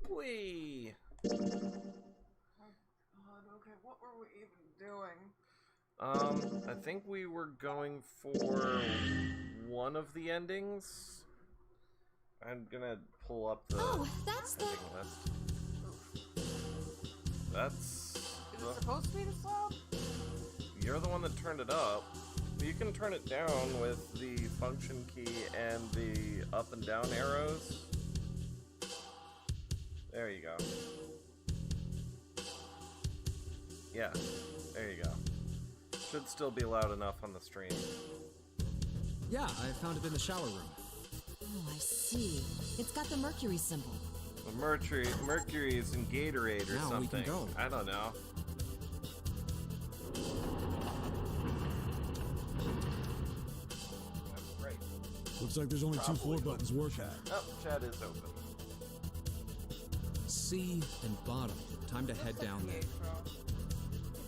Whee! Oh, God, okay, what were we even doing? I think we were going for one of the endings. I'm gonna pull up the that's the... ending list. That's... Is it supposed to be this loud? You're the one that turned it up. You can turn it down with the function key and the up and down arrows. There you go. Yeah, there you go. Should still be loud enough on the stream. Yeah, I found it in the shower room. Oh, I see. It's got the Mercury symbol. The Mercury is in Gatorade or now something. We can go. I don't know. That's great. Looks like there's only Probably 2 floor buttons working. Oh, chat is open. C and bottom. Time to head down there. It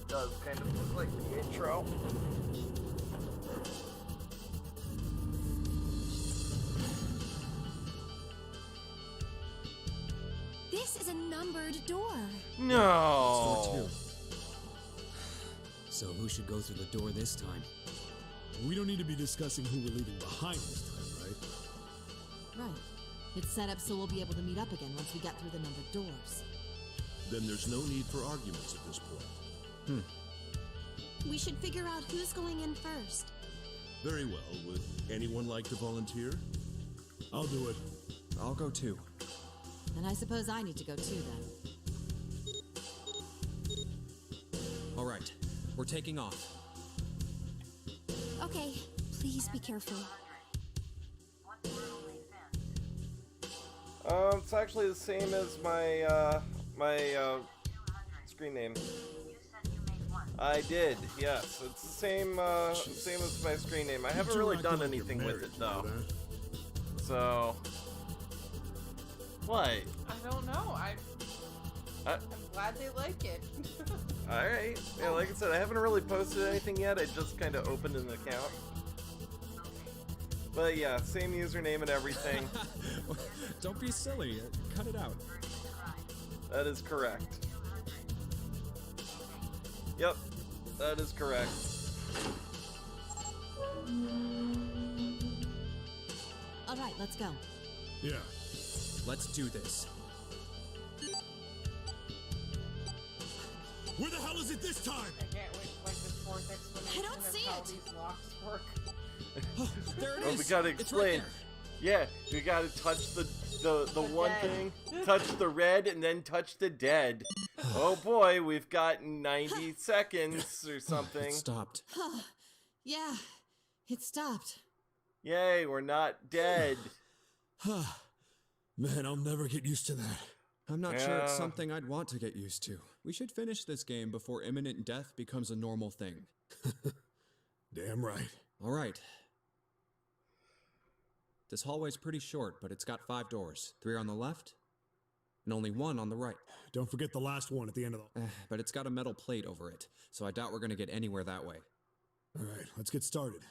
does kind of look like Pietro. This is a numbered door. No. Door 2. So who should go through the door this time? We don't need to be discussing who we're leaving behind this time, right? Right. It's set up so we'll be able to meet up again once we get through the numbered doors. Then there's no need for arguments at this point. We should figure out who's going in first. Very well. Would anyone like to volunteer? I'll do it. I'll go too. And I suppose I need to go too, then. All right, we're taking off. Okay, please be careful. It's actually the same as my screen name. I did, yes. It's the same same as my screen name. I haven't really done anything with it though. So what? I don't know. I'm glad they like it. Alright. Yeah, like I said, I haven't really posted anything yet. I just kind of opened an account. But yeah, same username and everything. Don't be silly. Cut it out. That is correct. Yep, that is correct. All right, let's go. Yeah. Let's do this. Where the hell is it this time? I can't wait for like this fourth explanation I don't of see how it. these locks work. There it Well, is. we gotta It's explain. right Yeah, we gotta touch the one dead. thing, touch the red, and then touch the dead. Oh boy, we've got 90 seconds or there. something. It stopped. Yeah, it stopped. Yay, we're not dead. Man, I'll never get used to that. I'm not sure it's Yeah. something I'd want to get used to. We should finish this game before imminent death becomes a normal thing. Damn right. All right. This hallway's pretty short, but it's got 5 doors. 3 on the left, and only 1 on the right. Don't forget the last one at the end of the... But it's got a metal plate over it, so I doubt we're gonna get anywhere that way. All right, let's get started.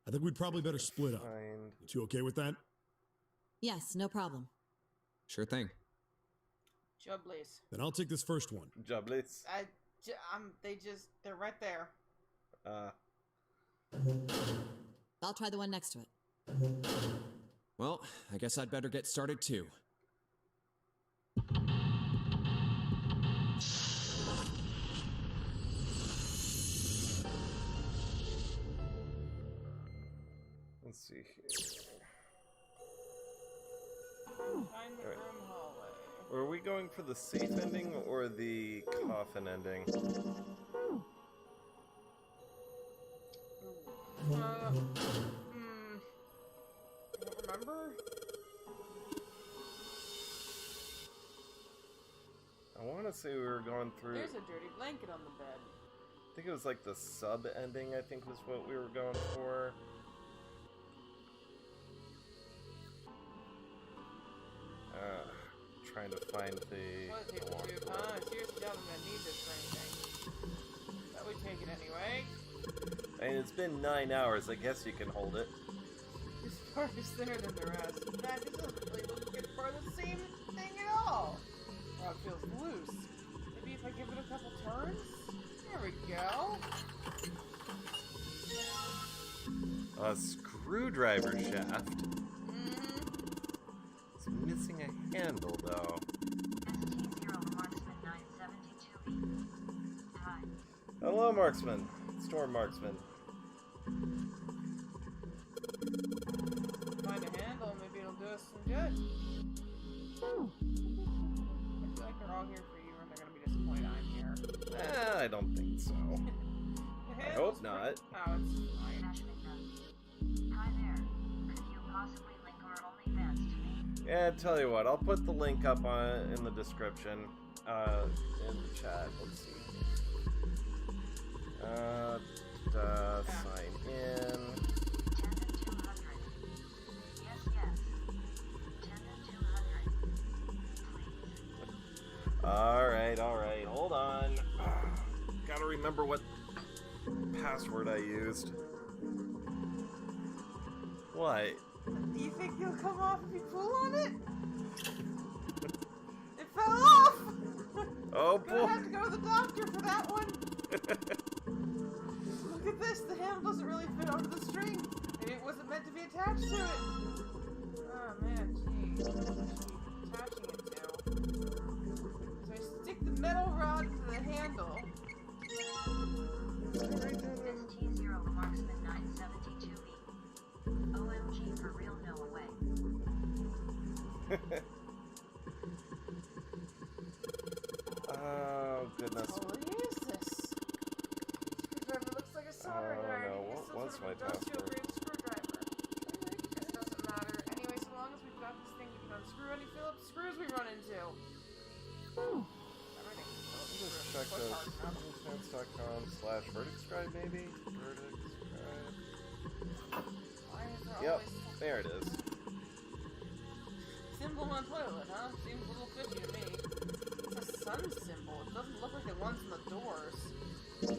I think we'd probably better split up. Find. You two okay with that? Yes, no problem. Sure thing. Jubblies. Then I'll take this first one. Jobless. They're right there. I'll try the one next to it. Well, I guess I'd better get started too. Let's see here. Find the room hallway. Were we going for the safe ending or the coffin ending? I don't remember. I want to say we were going through. There's a dirty blanket on the bed. I think it was like the sub ending, I think was what we were going for. Trying to find the What take the walk. tube, huh? Seriously, I'm gonna need this for anything. But we take it anyway. I mean, it's been 9 hours. I guess you can hold it. This part is thinner than the rest. That doesn't really look good for the same thing at all. how it feels loose. Maybe if I give it a couple turns? There we go. A screwdriver shaft. It's missing a handle, though. Hello, Marksman. Storm Marksman. Find a handle, maybe it'll do us some good. I feel like they're all here for you, and they're gonna be disappointed I'm here. I don't think so. I hope not. Oh, it's fine. Hi there. Could you possibly link our OnlyFans to me? Yeah, tell you what, I'll put the link up in the description, in the chat. Let's see. Sign in. 10,200. Yes, yes. 10,200. Please. Alright, hold on. Gotta remember what password I used. What? Do you think you'll come off if you pull on it? It fell off! Oh Gonna boy! have to go to the doctor for that one. Look at this, the handle doesn't really fit onto the string. Maybe it wasn't meant to be attached to it. Oh man, gee. What is she attaching it to? So I stick the metal rod into the handle. This T0 Marksman 972B. OMG for real, no away. Oh goodness. Oh, what is this? Screwdriver looks like a soldering iron. no, It's what some was sort my of industrial password? grade screwdriver. This doesn't matter. Anyway, so long as we've got this thing, we can unscrew any Phillips screws we run into. Everything. Just check OnlyFans.com/VerdictScribe maybe? VerdictScribe. Why is there Yep, always there it is. symbol on toilet, huh? Seems a little fishy to me. It's a sun symbol. It doesn't look like the ones in the doors. Okay,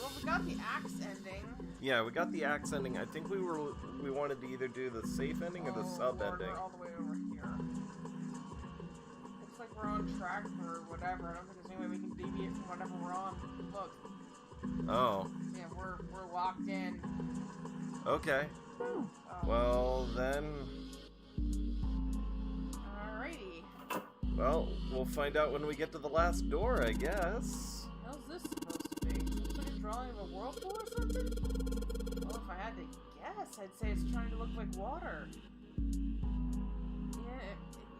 well, we got the axe ending. Yeah, we got the axe ending. I think we wanted to either do the safe ending or the sub Lord, ending. we're all the way over here. Looks like we're on track for whatever. I don't think there's any way we can deviate from whatever we're on. Look, Oh, yeah, we're locked in. okay. Oh. Well then, Alrighty. well, we'll find out when we get to the last door, I guess. How's this supposed to be? Looks like a drawing of a whirlpool or something? Well, if I had to guess, I'd say it's trying to look like water.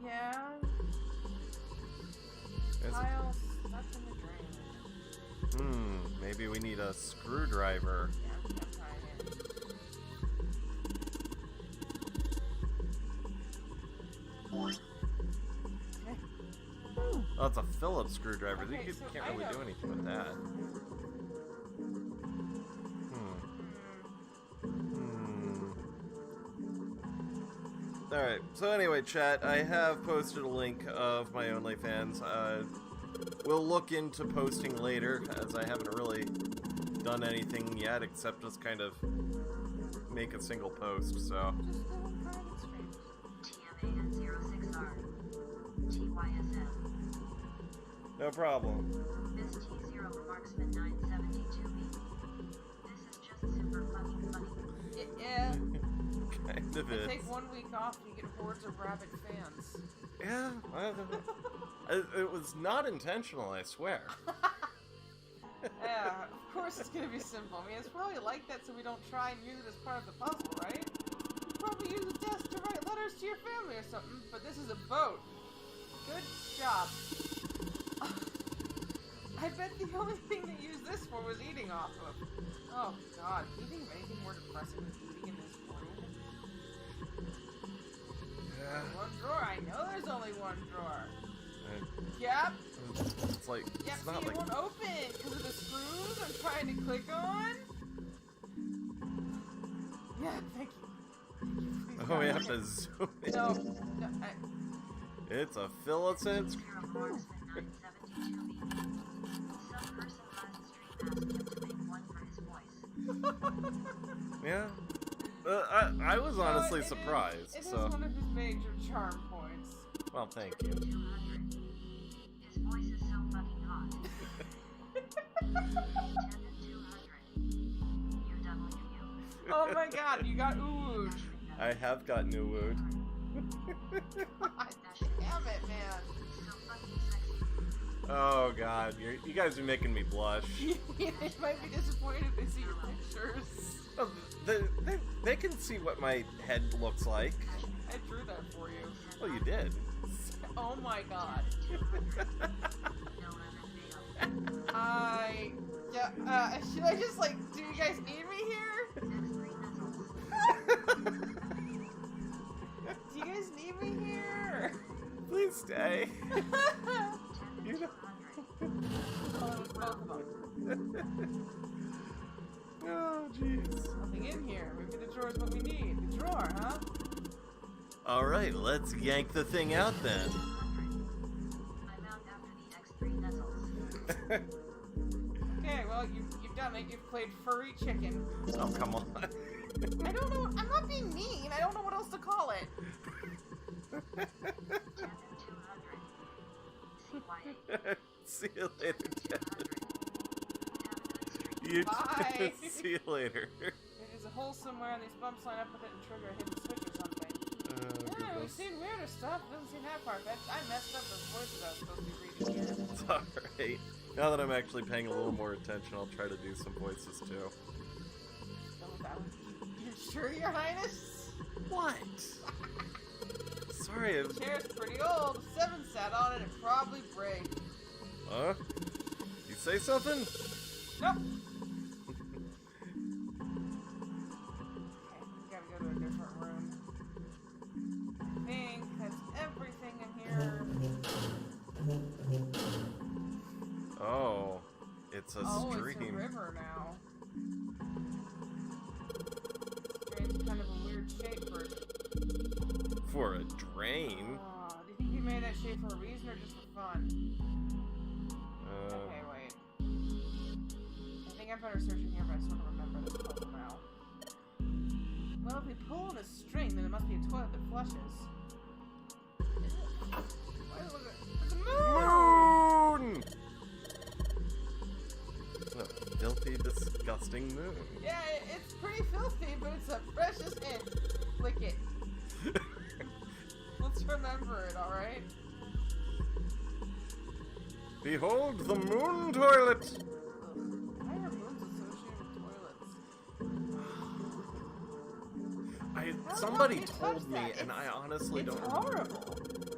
Yeah. Tile stuck in the drain. Maybe we need a screwdriver. Yeah, I'm trying it. Okay. Oh, it's a Phillips screwdriver. Okay, You so can't really do anything with that. Alright, so anyway, chat, I have posted a link of my OnlyFans. We'll look into posting later, as I haven't really done anything yet, except just kind of make a single post, so... Just go on private streams. TMAN06R. TYSM. No problem. This T0 Marksman 972B. This is just super fucking funny. Yeah. Kind of is. Take 1 week off and you get hordes of rabid fans. Yeah, it was not intentional, I swear. Yeah, of course it's gonna be simple. I mean, it's probably like that so we don't try and use it as part of the puzzle, right? You probably use a desk to write letters to your family or something, but this is a boat. Good job. I bet the only thing they used this for was eating off of. Oh god, can you think of anything more depressing than eating in this room? Yeah. One drawer, I know there's only one drawer. I- Yep. It's like, Yep, it's see, not it like... won't open because of the screws I'm trying to click on. Yeah, thank you. Please, Oh, God, we have okay. to zoom in. No, It's a Phillips and T0 Marksman 972B. Some person last stream asked him to make one for his voice. Yeah. I was honestly surprised, It is so... one of his major charm points. Well, thank you. 7200. His voice is so fucking hot. 10,200. UWU. Oh my god, you got ooh. I have gotten new wood. God damn it, man. So fucking sexy. Oh god, you guys are making me blush. They might be disappointed if they see your pictures. Oh, they can see what my head looks like. I drew that for you. Oh, you did. Oh my god. Should I just like, do you guys need me here? Do you guys need me here? Please stay. You know. Oh, both of them. Oh, jeez. Nothing in here. Maybe the drawer's what we need. The drawer, huh? All right, let's yank the thing out then. I'm out after the X3 missiles. Okay, well, you've done it. You've played furry chicken. Oh, come on. I don't know. I'm not being mean. I don't know what else to call it. 10,200. CYA. See you later, 200. Jen. Have a good stream. You Bye. see you later. There's a hole somewhere, and these bumps line up with it and trigger a hidden switch or something. Oh, Yeah, we've goodness. seen weirder stuff. Doesn't seem that far-fetched. I messed up the voices I was supposed to be reading here. It's alright. Now that I'm actually paying a little more attention, I'll try to do some voices too. Go with that one. You're sure, Your Highness? What? Sorry, The chair's pretty old. 7 sat on it and probably break. huh? You say something? Nope. Okay, we gotta go to a different room. I think that's everything in here. Oh, it's a Oh, it's a stream. river now. Drain's kind of a weird shape for it. For a drain? Oh, do you think he made that shape for a reason or just for fun? Okay, wait. I think I'm better searching here, but I sort of remember this puzzle now. Well, if we pull on a string, then it must be a toilet that flushes. Why is it? It's a moon! Moon! A filthy, disgusting moon. Yeah, it's pretty filthy, but it's a precious hint. Lick it. Let's remember it, alright? Behold the moon toilet! Why are moons associated with toilets? Somebody you touched told me, that. and I honestly It's don't remember. horrible.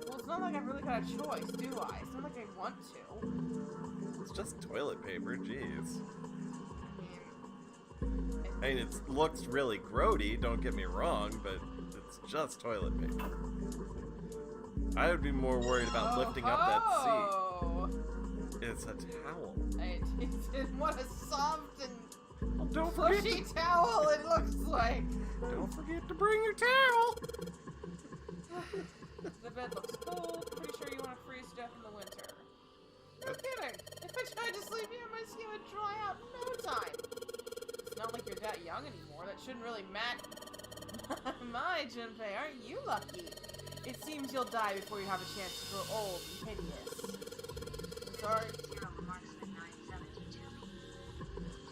Well, it's not like I've really got a choice, do I? It's not like I want to. It's just toilet paper, jeez. I I mean, it looks really grody, don't get me wrong, but it's just toilet paper. I would be more worried about lifting up that seat. It's a towel. It's what a soft and Well, don't forget slushy to, towel it looks like. don't forget to bring your towel. The bed looks cold. Pretty sure you want to freeze to death in the winter. No kidding. If I tried to sleep here, my skin would dry out in no time. It's not like you're that young anymore. That shouldn't really matter. My, Junpei, aren't you lucky? It seems you'll die before you have a chance to grow old and hideous. I'm sorry. Zero Marksman 972B.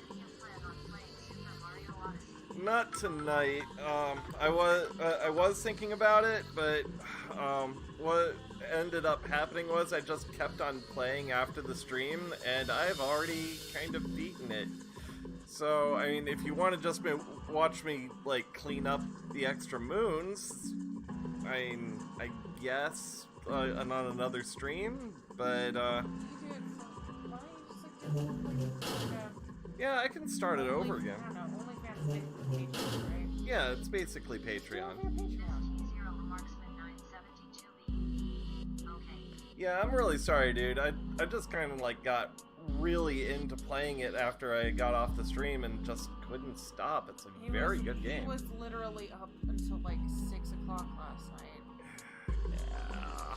Do you plan on playing Super Mario Odyssey? Not tonight. I was thinking about it, but what ended up happening was I just kept on playing after the stream, and I've already kind of beaten it. So, I mean, if you want to just watch me, like, clean up the extra moons, I mean, I guess on another stream, but, You do it for money? Just like yeah, I can start it over again. I don't know. OnlyFans is basically Patreon, right? Yeah, it's basically Patreon. Patreon. Zero Marksman 972B. Okay. Yeah, I'm really sorry, dude. I just kind of, like, got really into playing it after I got off the stream and just couldn't stop. It's a very good game. He was literally up until like 6 o'clock last night. Yeah.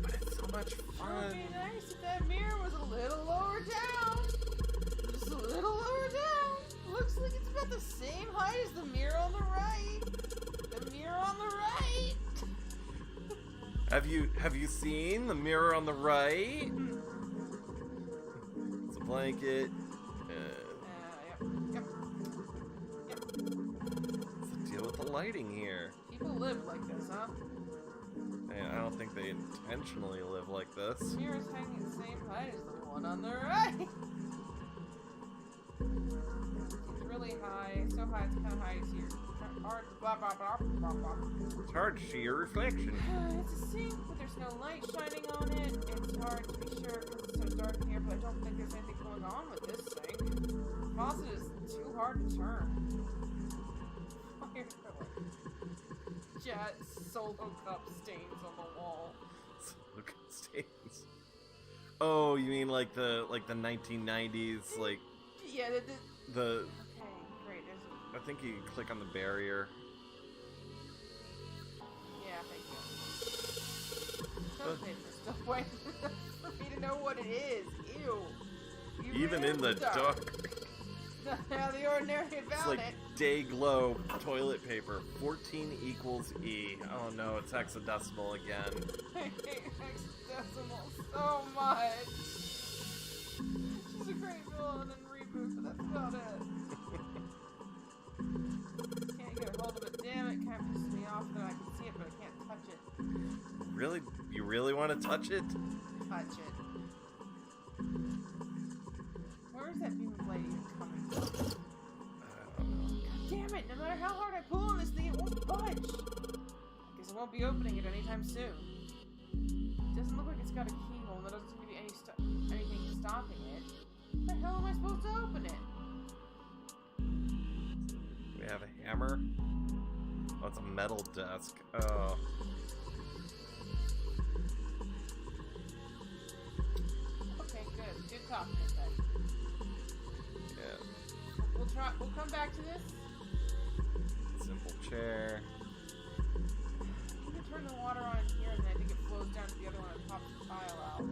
But it's so much It would fun. be nice if that mirror was a little lower down. Just a little lower down. Looks like it's about the same height as the mirror on the right. The mirror on the right. Have you seen the mirror on the right? It's a blanket. Yep. What's the deal with the lighting here? People live like this, huh? Man, I don't think they intentionally live like this. The mirror's hanging the same height as the one on the right. It's really high. So high, it's kind of high to see your hard. Blah blah blah blah blah. It's hard to see your reflection. It's a sink, but there's no light shining on it. It's hard to be sure because it's so dark in here, but I don't think there's anything going on with this sink. The faucet is too hard to turn. Yeah, solo cup stains on the wall. Solo cup stains. Oh, you mean like the 1990s, like Yeah, the. Okay, great. I think you can click on the barrier. Yeah, thank you. Toilet paper still waiting for me to know what it is. Ew. Even in the dark. How the ordinary It's about like it. day glow toilet paper. 14 equals E. Oh no, it's hexadecimal again. I hate hexadecimal so much. She's a great villain in Reboot, but that's about it. Can't get a hold of it. Damn it, kind of pisses me off that I can see it, but I can't touch it. Really? You really want to touch it? Touch it. Where is that beam of light even coming from? I don't know. God damn it, no matter how hard I pull on this thing, it won't budge. Guess I won't be opening it anytime soon. It doesn't look like it's got a keyhole, and there doesn't seem to be anything stopping it. How the hell am I supposed to open it? We have a hammer. Oh, it's a metal desk. Oh. Okay, good. Good talking, then. Yeah. We'll come back to this. Simple chair. You can turn the water on in here, and then I think it flows down to the other one and pops the tile out.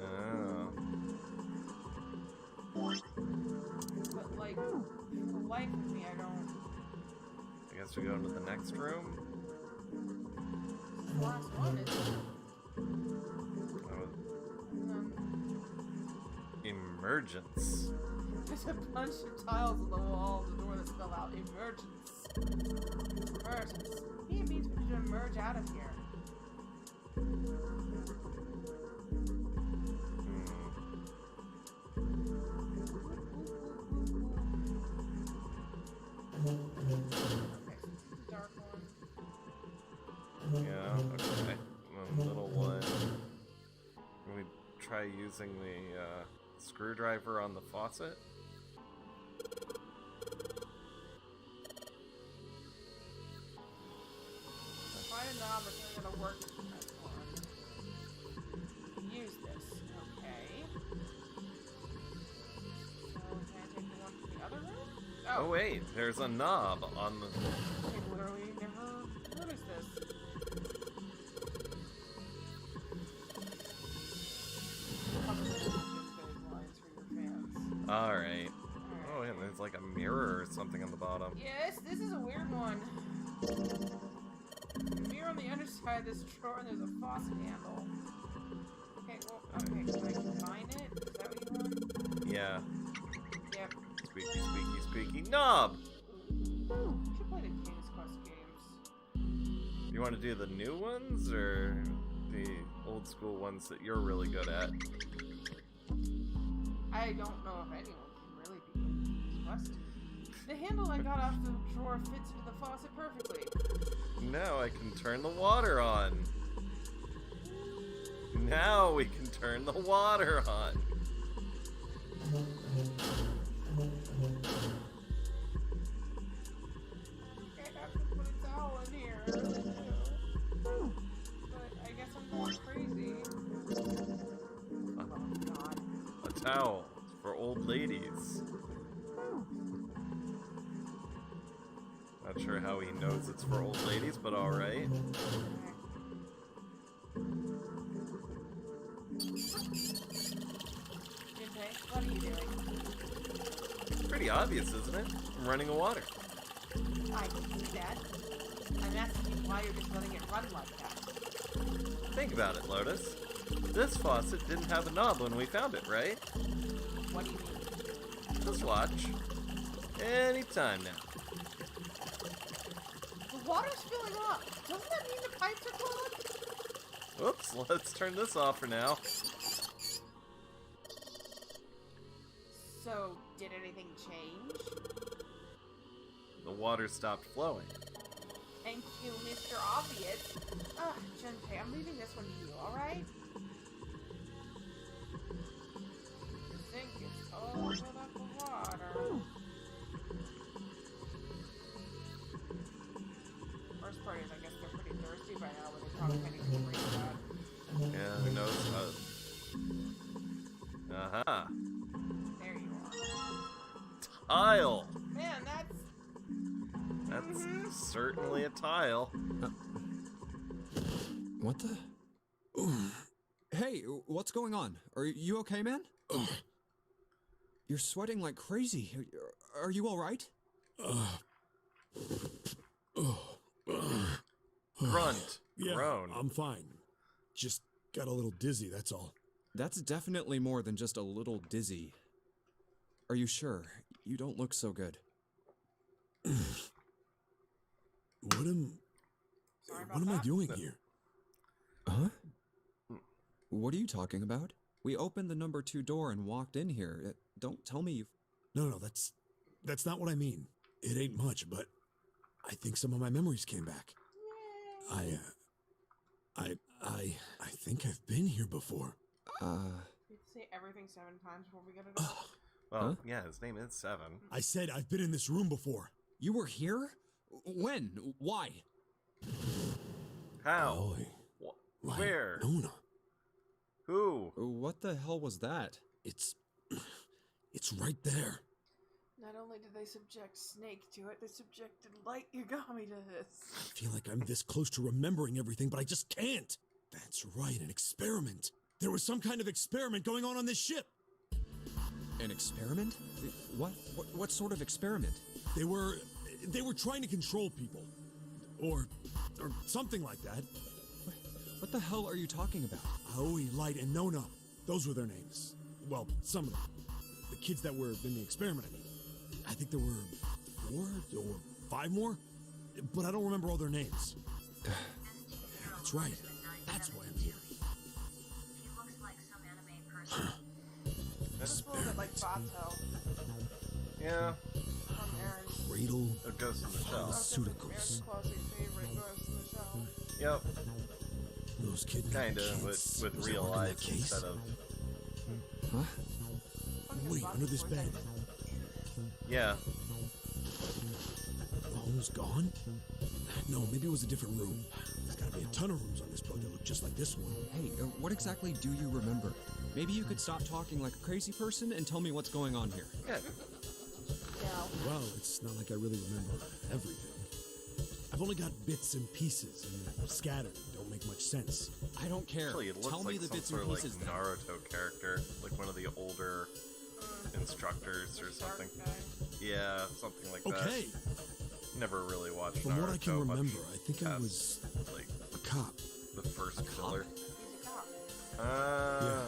Oh. But, like, for the life of me, I don't... I guess we go into the next room. This is the last one, isn't it? Oh, Um, emergence. There's a bunch of tiles on the wall of the door that spell out emergence. Emergence. Maybe it means we need to emerge out of here. Okay, so this is the dark one. Yeah, okay. The little one. Can we try using the screwdriver on the faucet? Find a knob or something that'll work to press on. Use this. Okay. So, can I take the one from the other room? Oh wait, there's a knob on the... I literally never noticed this. Probably just those lines for your fans. Alright. Oh, Alright. and there's like a mirror or something on the bottom. Yes, this is a weird one. The mirror on the underside of this drawer, and there's a faucet handle. Okay, well, okay, can I combine it? Is that what you want? Yeah. Yep. Squeaky, squeaky, squeaky. Knob! Ooh, we should play the King's Quest games. You want to do the new ones or the old school ones that you're really good at? I don't know if anyone can really beat King's Quest. The handle I got off the drawer fits into the faucet perfectly. Now I can turn the water on. Now we can turn the water on. I have to put a towel in here. I really do. But I guess I'm going crazy. Oh god. A towel for old ladies. Not sure how he knows it's for old ladies, but alright. Junpei, what are you doing? Pretty obvious, isn't it? I'm running the water. I can see that. I'm asking you why you're just letting it run like that. Think about it, Lotus. This faucet didn't have a knob when we found it, right? What do you mean? Just watch. Anytime now. The water's filling up. Doesn't that mean the pipes are clogged? Whoops, let's turn this off for now. So, did anything change? The water stopped flowing. Thank you, Mr. Obvious. Junpei, I'm leaving this one to you, alright? You think it's all filled up with water. Worst part is, I guess they're pretty thirsty by now, but they probably can't even drink that. Yeah, who knows? Aha. There you are. Tile! Man, That's certainly a tile. What the? Hey, what's going on? Are you okay, man? You're sweating like crazy. Are you all right? Grunt. Yeah, Groan. I'm fine. Just got a little dizzy, that's all. That's definitely more than just a little dizzy. Are you sure? You don't look so good. What am I doing here? Huh? What are you talking about? We opened the number 2 door and walked in here. Don't tell me you've... No, that's not what I mean. It ain't much, but I think some of my memories came back. I think I've been here before. You have to say everything 7 times before we get it up. Well, Huh? yeah, his name is 7. I said I've been in this room before. You were here? When? Why? How? Boy, why, Where? Nona. Who? What the hell was that? It's right there. Not only did they subject Snake to it, they subjected Light Yagami to this. I feel like I'm this close to remembering everything, but I just can't. That's right, an experiment. There was some kind of experiment going on this ship. An experiment? What sort of experiment? They were trying to control people. Or something like that. What the hell are you talking about? Aoi, Light, and Nona. Those were their names. Well, some of them. The kids that were in the experiment, I mean. I think there were 4 or 5 more, but I don't remember all their names. That's right. That's why I'm here. He looks like some anime person. It's a little bit like Bato Yeah, from Aaron's. Cradle. it goes in the shell. Pharmaceuticals. Aaron's Closet favorite Ghost in the Shell. Yep, Those kids. kind of, kids. with Was that real one in that eyes case? instead of... Huh? Wait, under this bed. Yeah, The home's gone? No, maybe it was a different room. There's gotta be a ton of rooms on this boat that look just like this one. Hey, what exactly do you remember? Maybe you could stop talking like a crazy person and tell me what's going on here. yeah. Yeah. Well, it's not like I really remember everything. I've only got bits and pieces, and they're scattered. Don't make much sense. I don't care. Actually, it looks Tell like me the some bits sort and of pieces like then. Naruto character, like one of the older instructors or The shark something. guy. Yeah, something like Okay, that. Never really watched from Naruto what I can much remember, I think I past, was like a cop. the first killer. He's a cop. Ah,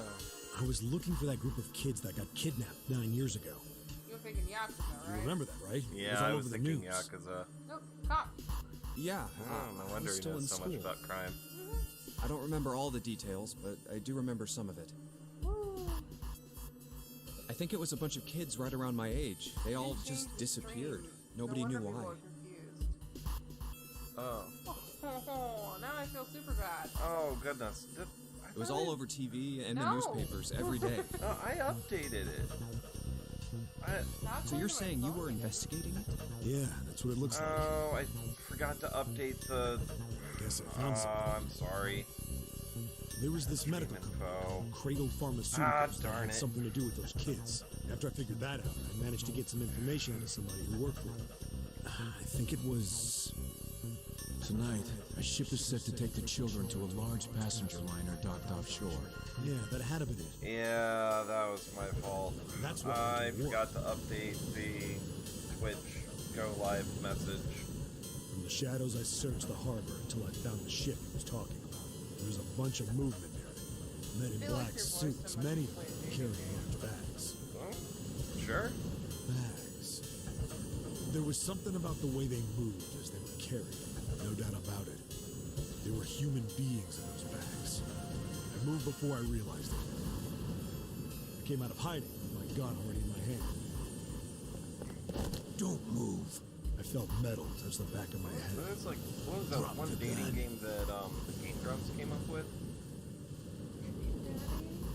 I was looking for that group of kids that got kidnapped 9 years ago. You were thinking Yakuza, You right? remember that, right? It yeah, all I over was the thinking news. Yakuza. Nope, cop. Yeah, Oh, no I wonder was he still in knows so school. much about crime. I don't remember all the details, but I do remember some of it. Woo. I think it was a bunch of kids right around my age. They all Changed just his disappeared. dream. Nobody No knew wonder why. people are confused. Oh, Now I feel super bad. oh goodness. It was all over TV and the No. newspapers every day. Oh, I updated it. Not So you're going to saying my you were phone. investigating it? Yeah, that's what it looks like. Oh, I forgot to update the. Guess I found some. I'm sorry. There was this medical Info. company called Cradle Pharmaceuticals Ah, that darn had it. something to do with those kids. After I figured that out, I managed to get some information out of somebody who worked for them. I think it was... Tonight, a ship is set to take the children to a large passenger liner docked offshore. Yeah, that had to be it. Yeah, that was my fault. That's what I went to war. forgot to update the Twitch Go Live message. the shadows, I searched the harbor until I found the ship he was talking about. There was a bunch of movement there. Men in I feel like black your voice suits, so much many of plays them music. carrying large bags. Oh, sure. Bags. There was something about the way they moved as they were carried. No doubt about it. They were human beings in those bags. I moved before I realized it. I came out of hiding with my gun already in my hand. Don't move. I felt metal touch the back of my So head. it's like, what was that Drop one the dating gun. game that Game Drums came up with?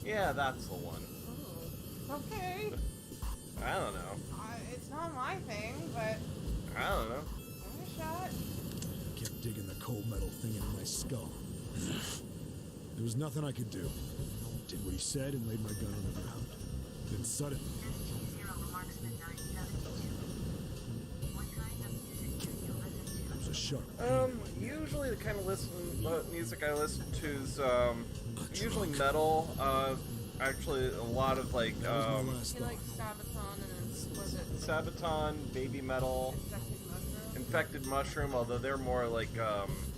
Yeah, that's the one. Oh, okay. I don't know. It's not my thing, but I don't know. give it a shot. I kept digging the cold metal thing into my skull. There was nothing I could do. Did what he said and laid my gun on the ground. Then suddenly, ST0 Marksman 972. What kind of music do you listen to? there was a sharp Usually the kind of music I listen to is, usually metal. Actually, a lot of like, That was my last He thought. likes Sabaton and then was it Sabaton, Baby Metal, Infected Mushroom? Infected Mushroom, although they're more like,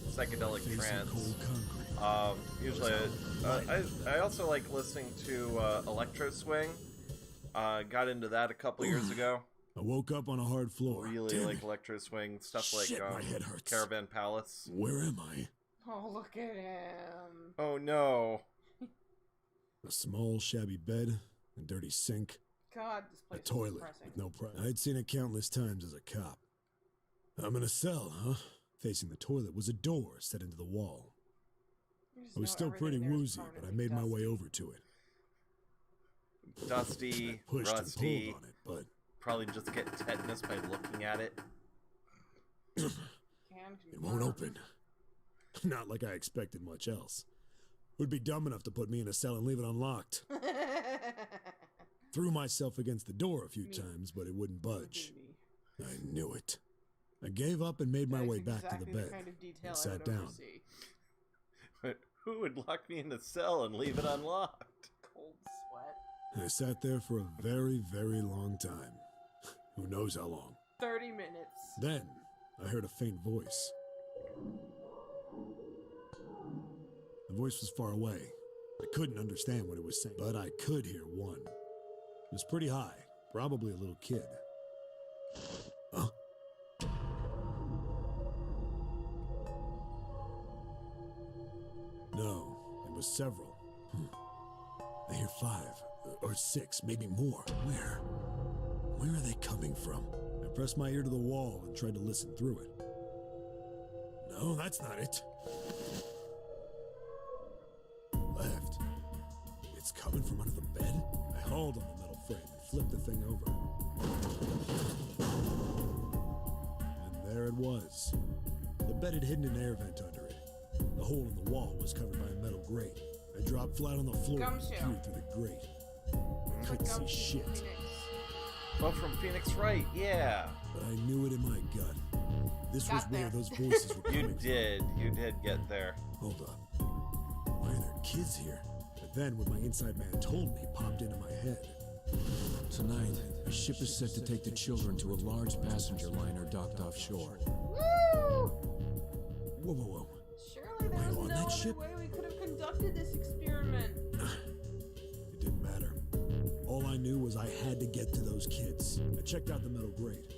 psychedelic Face of trance. cold concrete. Usually, I also like listening to Electro Swing. Got into that a couple years ago. I woke up on a hard floor. Really Damn like it. Electro Swing stuff like Shit, my head hurts. Caravan Palace. Where am I? Oh, look at him. Oh no! A small, shabby bed, a dirty sink, God, this a place is toilet depressing. with no privacy. I'd seen it countless times as a cop. I'm in a cell, huh? Facing the toilet was a door set into the wall. You just I was know still pretty everything there is woozy, but I permanently made my way dusty. over to it. Dusty, Pushed rusty. and pulled on it, but Probably just get tetanus by looking at it. Can it won't open. Not like I expected much else. Would be dumb enough to put me in a cell and leave it unlocked. Threw myself against the door a few times, but it wouldn't budge. I knew it. I gave up and made my That's way back to exactly the the bed kind of detail and I sat would down. oversee. But who would lock me in a cell and leave it unlocked? Cold sweat. I sat there for a very, very long time. Who knows how long. 30 minutes. Then, I heard a faint voice. The voice was far away. I couldn't understand what it was saying, but I could hear one. It was pretty high, probably a little kid. Huh? No, it was several. I hear 5 or 6, maybe more. Where? Where are they coming from? I pressed my ear to the wall and tried to listen through it. No, that's not it. Left. It's coming from under the bed? I hauled on the metal frame and flipped the thing over. And there it was. The bed had hidden an air vent under it. The hole in the wall was covered by a metal grate. I dropped flat on the floor and Gumshoe. peered through the grate. I couldn't see shit. Oh, from Phoenix Wright, yeah. But I knew it in my gut. This was Got where there. those voices were coming You from. did get there. Hold up. Why are there kids here? But then what my inside man told me popped into my head. Tonight, a ship is set to take the children to a large passenger liner docked offshore. Woo! Whoa, whoa, whoa. Surely there Were you was on no that other ship? way we could have conducted this experiment. It didn't matter. All I knew was I had to get to those kids. I checked out the metal grate.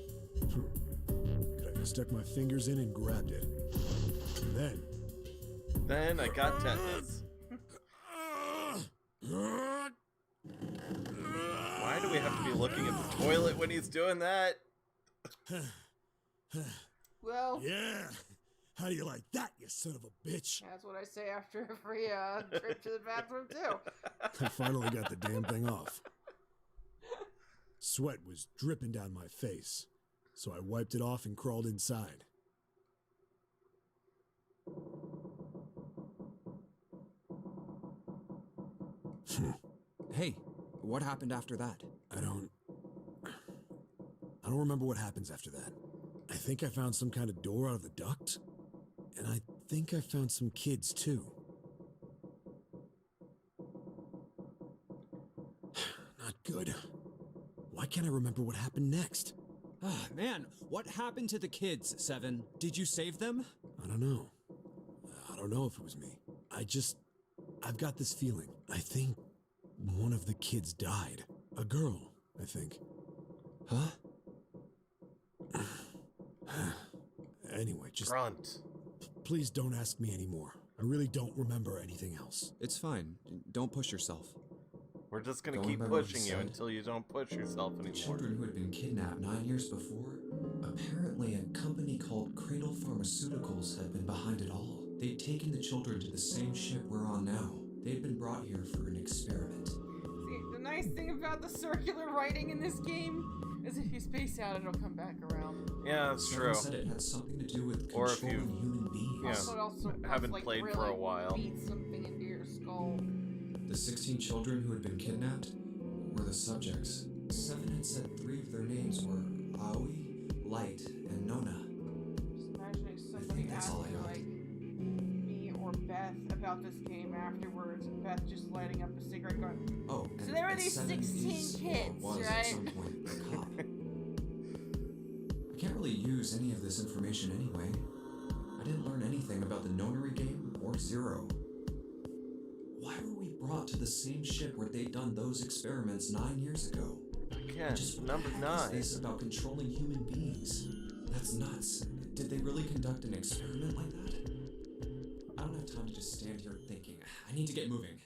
Could I have stuck my fingers in and grabbed it? And Then I got tetanus. Why do we have to be looking at the toilet when he's doing that? Well, yeah. How do you like that, you son of a bitch? that's what I say after every trip to the bathroom, too. I finally got the damn thing off. Sweat was dripping down my face, so I wiped it off and crawled inside. Hey, what happened after that? I don't remember what happens after that. I think I found some kind of door out of the duct, and I think I found some kids too. Not good. Why can't I remember what happened next? Ah, man, what happened to the kids, Seven? Did you save them? I don't know. I don't know if it was me. I've got this feeling. I think one of the kids died. A girl, I think. Huh? Anyway, just Grunt. please don't ask me anymore. I really don't remember anything else. It's fine. Don't push yourself. We're just gonna Don't keep remember what pushing he you said. until you don't push yourself The anymore. children who had been kidnapped 9 years before, apparently a company called Cradle Pharmaceuticals had been behind it all. They'd taken the children to the same ship we're on now. They'd been brought here for an experiment. See, the nice thing about the circular writing in this game is if you space out, it'll come back around. Yeah, that's Someone true. said it had something to do with Or if controlling you- human beings. Yeah. Also, it also Haven't like, played for really a while. beat something into your skull. The 16 children who had been kidnapped were the subjects. Seven had said 3 of their names were Aoi, Light, and Nona. Just imagining somebody think that's all I asking got. like me or Beth about this game afterwards, and Beth just lighting up a cigarette going, Oh, So and, there were and these Seven 16 is, kids, or was right? at some point a cop. I can't really use any of this information anyway. I didn't learn anything about the Nonary game or Zero. Why were we brought to the same ship where they'd done those experiments 9 years ago? Again, Just what number the heck is 9. this about controlling human beings? That's nuts. Did they really conduct an experiment like that? I don't have time to just stand here thinking. I need to get moving.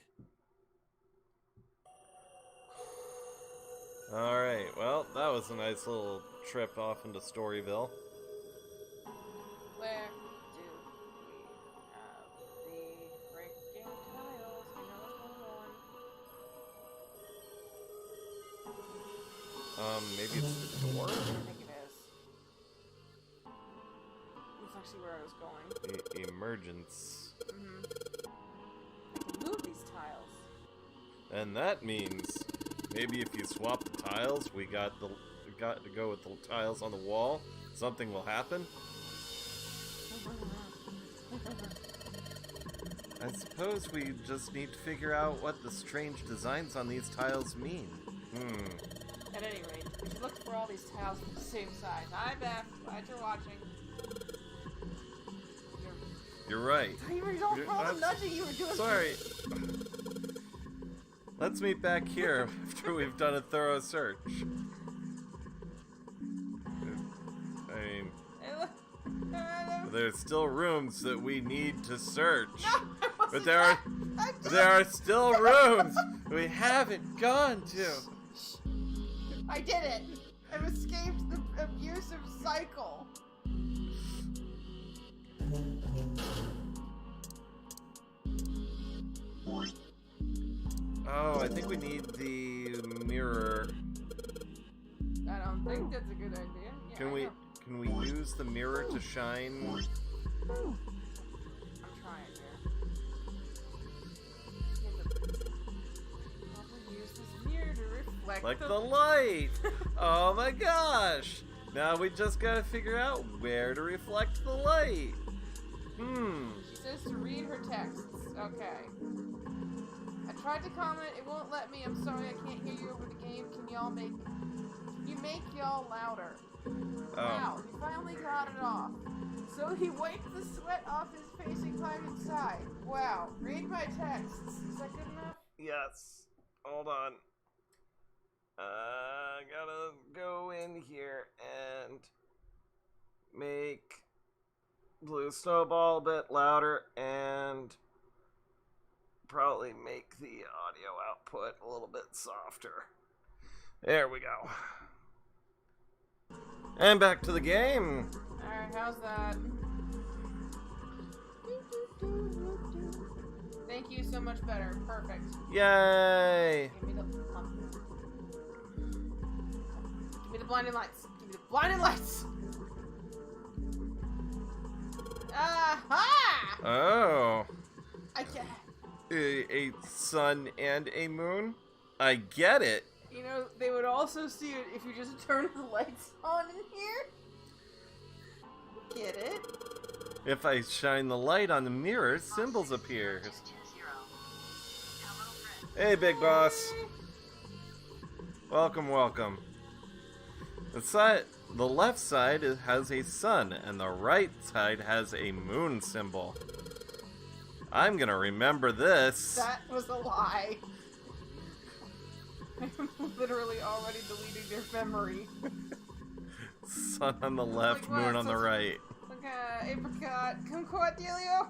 Alright, well, that was a nice little trip off into Storyville. where do we have the breaking tiles? I know what's going on. Maybe it's the door? I think it is. That's actually where I was going. The emergence. I can move these tiles. And that means maybe if you swap the tiles, we got to go with the tiles on the wall, something will happen. I suppose we just need to figure out what the strange designs on these tiles mean. At any rate, we should look for all these tiles from the same size. Hi, Beth. Glad you're watching. You're right. You were all for all the That's- nudging you were doing. Sorry. Let's meet back here after we've done a thorough search. I mean, there's still rooms that we need to search. But there are still rooms we haven't gone to. I did it. I've escaped the abusive cycle. Oh, I think we need the mirror. I don't think that's a good idea. Yeah, Can I we know. can we use the mirror to shine? I'm trying here. Probably use this mirror to reflect Like the light! Oh my gosh! Now we just gotta figure out where to reflect the light. She says to read her texts. Okay. I tried to comment, it won't let me. I'm sorry, I can't hear you over the game. Can you make y'all louder? Wow, he finally got it off. So he wiped the sweat off his face and climbed inside. Wow, read my texts. Is that good enough? Yes. Hold on. Gotta go in here and make Blue Snowball a bit louder and probably make the audio output a little bit softer. There we go. And back to the game. Alright, how's that? Thank you, so much better. Perfect. Yay! Give me the Give me the blinding lights. Give me the blinding lights. Aha! Oh. I get A sun and a moon? I get it. You know, they would also see it if you just turn the lights on in here. Get it? If I shine the light on the mirror, symbols appear. 20. Hello, friend. Hey, big boss. Welcome, welcome. The left side has a sun, and the right side has a moon symbol. I'm gonna remember this. That was a lie. I'm literally already deleting your memory. Sun on the left, Like, moon what? on the So- right. Look at apricot. Kumquat, Delio?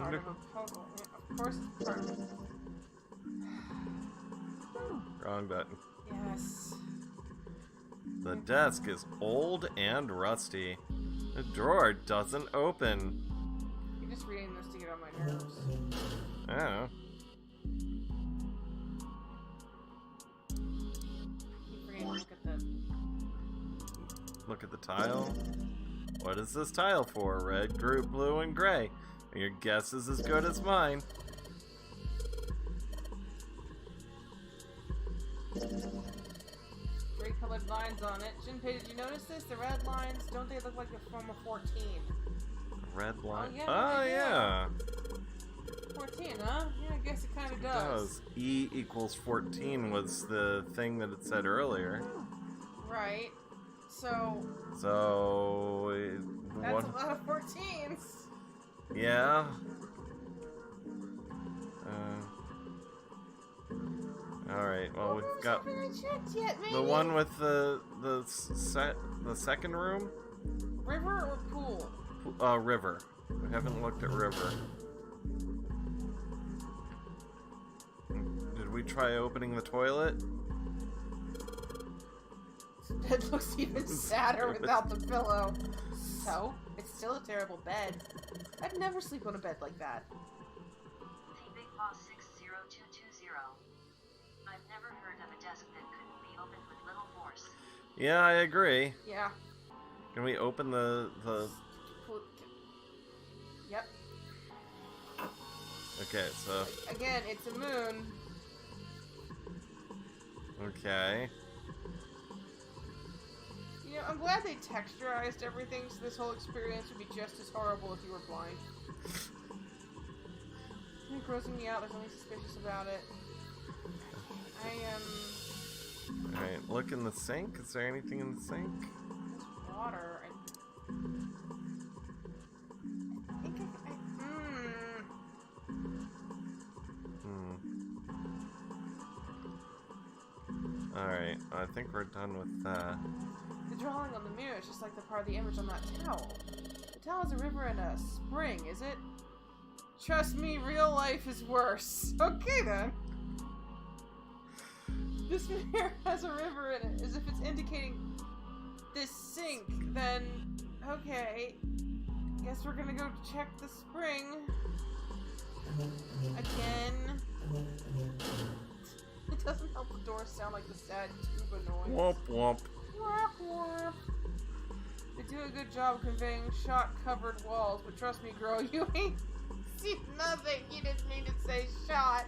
Part of a puzzle. Yeah, of course it's part of it. Wrong button. Yes. The desk is old and rusty. The drawer doesn't open. You're just reading this to get on my nerves. I don't know. Keep forgetting to look at the... Look at the tile. What is this tile for? Red, blue, and gray. Your guess is as good as mine. Gray colored lines on it. Junpei, did you notice this? The red lines, don't they look like the form of 14? Red line. yeah, Oh, they do. yeah. 14, huh? Yeah, I guess it kind of It does. does. E equals 14 was the thing that it said earlier. Right. So, So... that's what? a lot of 14s. Yeah. Alright, well, we've got Haven't I checked yet, maybe? the one with the second room? River or pool? River. We haven't looked at river. Did we try opening the toilet? Bed looks even sadder without the pillow. So, it's still a terrible bed. I'd never sleep on a bed like that. The Big Boss 60220. I've never heard of a desk that couldn't be opened with little force. Yeah, I agree. Yeah. Can we open the... Pool- Yep. Okay, so... Again, it's a moon. Okay. You know, I'm glad they texturized everything so this whole experience would be just as horrible if you were blind. It's grossing me out, there's nothing suspicious about it. I am... Alright, look in the sink. Is there anything in the sink? There's water. I think Alright, I think we're done with that. The drawing on the mirror is just like the part of the image on that towel. The towel has a river and a spring, is it? Trust me, real life is worse. Okay then. This mirror has a river in it, as if it's indicating this sink. Then, okay. Guess we're gonna go check the spring. Again. It doesn't help the door sound like the sad tuba noise. Womp womp. Womp womp. They do a good job of conveying shot-covered walls, but trust me, girl, you ain't seen nothing. You didn't mean to say shot.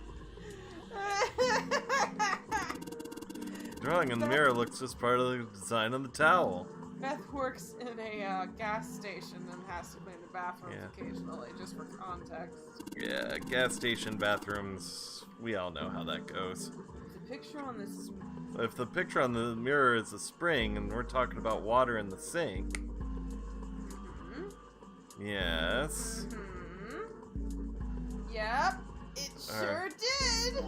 Drawing in the mirror looks just part of the design of the towel. Beth works in a gas station and has to clean the bathrooms occasionally, just for context. Yeah, gas station bathrooms, we all know how that goes. The picture on this is... If the picture on the mirror is a spring and we're talking about water in the sink. Yes. Yep, it sure did.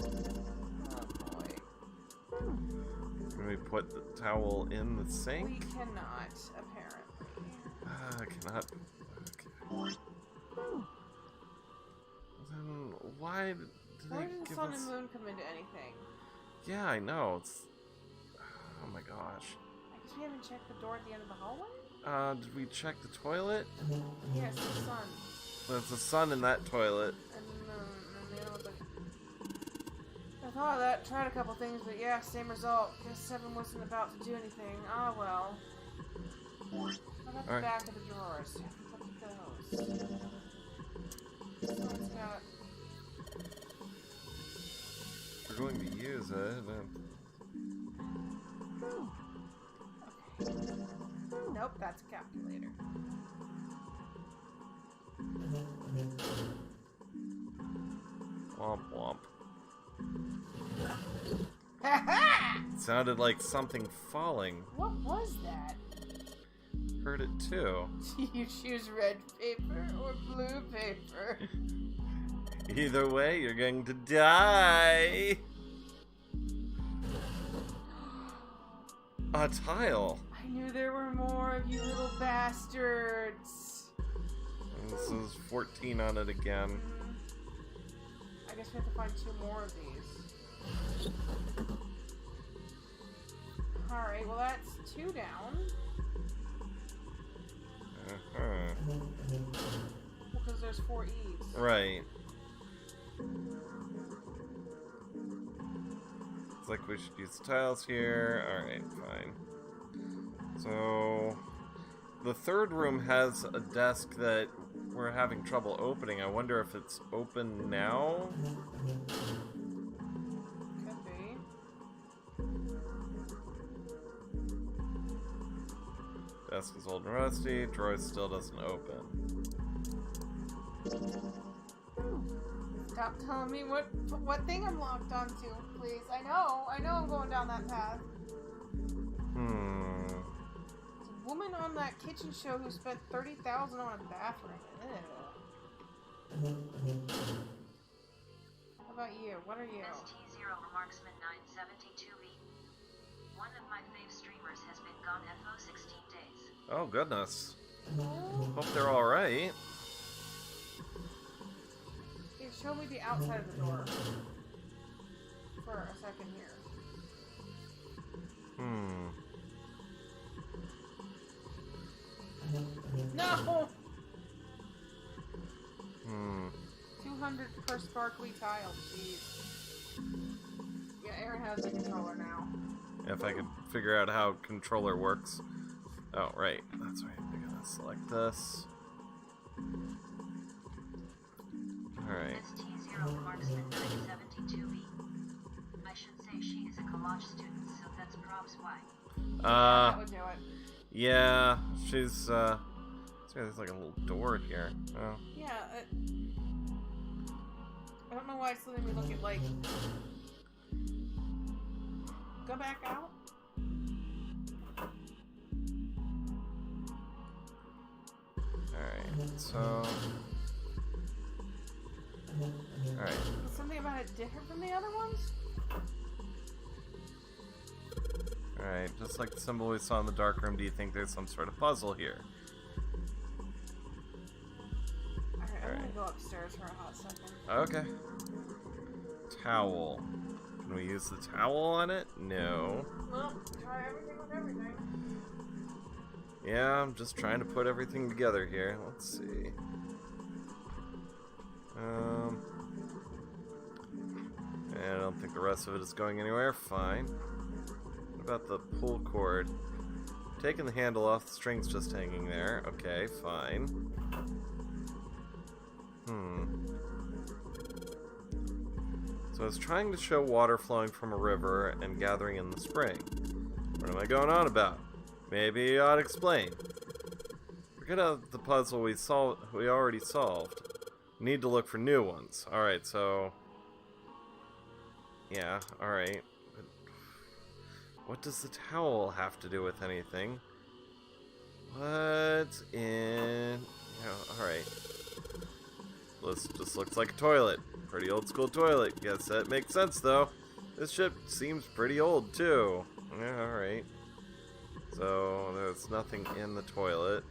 Oh boy. Can we put the towel in the sink? We cannot, apparently. I cannot. Okay. Then why did Why they didn't give Sun us... and Moon come into anything? Yeah, I know. It's... Oh my gosh. I guess we haven't checked the door at the end of the hallway? Did we check the toilet? Yes, the sun. There's a sun in that toilet. And the moon. And the other one's like... I thought of that, tried a couple things, but yeah, same result. Guess Seven wasn't about to do anything. Ah, well. What about the back of the drawers? Look at those. This one's got... We're going to use it. Okay. Nope, that's a calculator. Womp womp. Ha ha! sounded like something falling. What was that? Heard it too. Do you choose red paper or blue paper? Either way, you're going to die. A tile. I knew there were more of you little bastards. And this is 14 on it again. I guess we have to find 2 more of these. Alright, well that's 2 down. Because there's 4 E's. Right. It's like we should use tiles here. Alright, fine. So, the third room has a desk that we're having trouble opening. I wonder if it's open now? Could be. Desk is old and rusty. Drawer still doesn't open. Stop telling me what thing I'm locked onto, please. I know I'm going down that path. Hmm. There's a woman on that kitchen show who spent $30,000 on a bathroom. Ew. How about you? What are you? ST0 Marksman 972B. One of my fave streamers has been gone FO 16 days. Oh, goodness. Hope they're alright. Show me the outside of the door for a second here. No! 200 per sparkly tile, jeez. Yeah, Aaron has the controller now. If I could figure out how controller works. Oh, right. That's right. I'm gonna select this. Alright. ST0 Marksman 972B. I should say she is a collage student, so that's props why. That would do it. Yeah, she's, there's like a little door here. Oh. Yeah, I don't know why it's letting me look at, like... Go back out? Alright, so... Alright. Is something about it different from the other ones? Alright, just like the symbol we saw in the dark room, do you think there's some sort of puzzle here? Alright, I'm gonna go upstairs for a hot second. Okay. Towel. Can we use the towel on it? No. Well, try everything with everything. Yeah, I'm just trying to put everything together here. Let's see. I don't think the rest of it is going anywhere. Fine. What about the pull cord? Taking the handle off, the string's just hanging there. Okay, fine. So I was trying to show water flowing from a river and gathering in the spring. What am I going on about? Maybe you ought to explain. Forget about the puzzle we already solved. Need to look for new ones. Alright, so... Yeah, alright. What does the towel have to do with anything? What's in... Yeah, alright. This just looks like a toilet. Pretty old school toilet. Guess that makes sense, though. This ship seems pretty old, too. Yeah, alright. So, there's nothing in the toilet.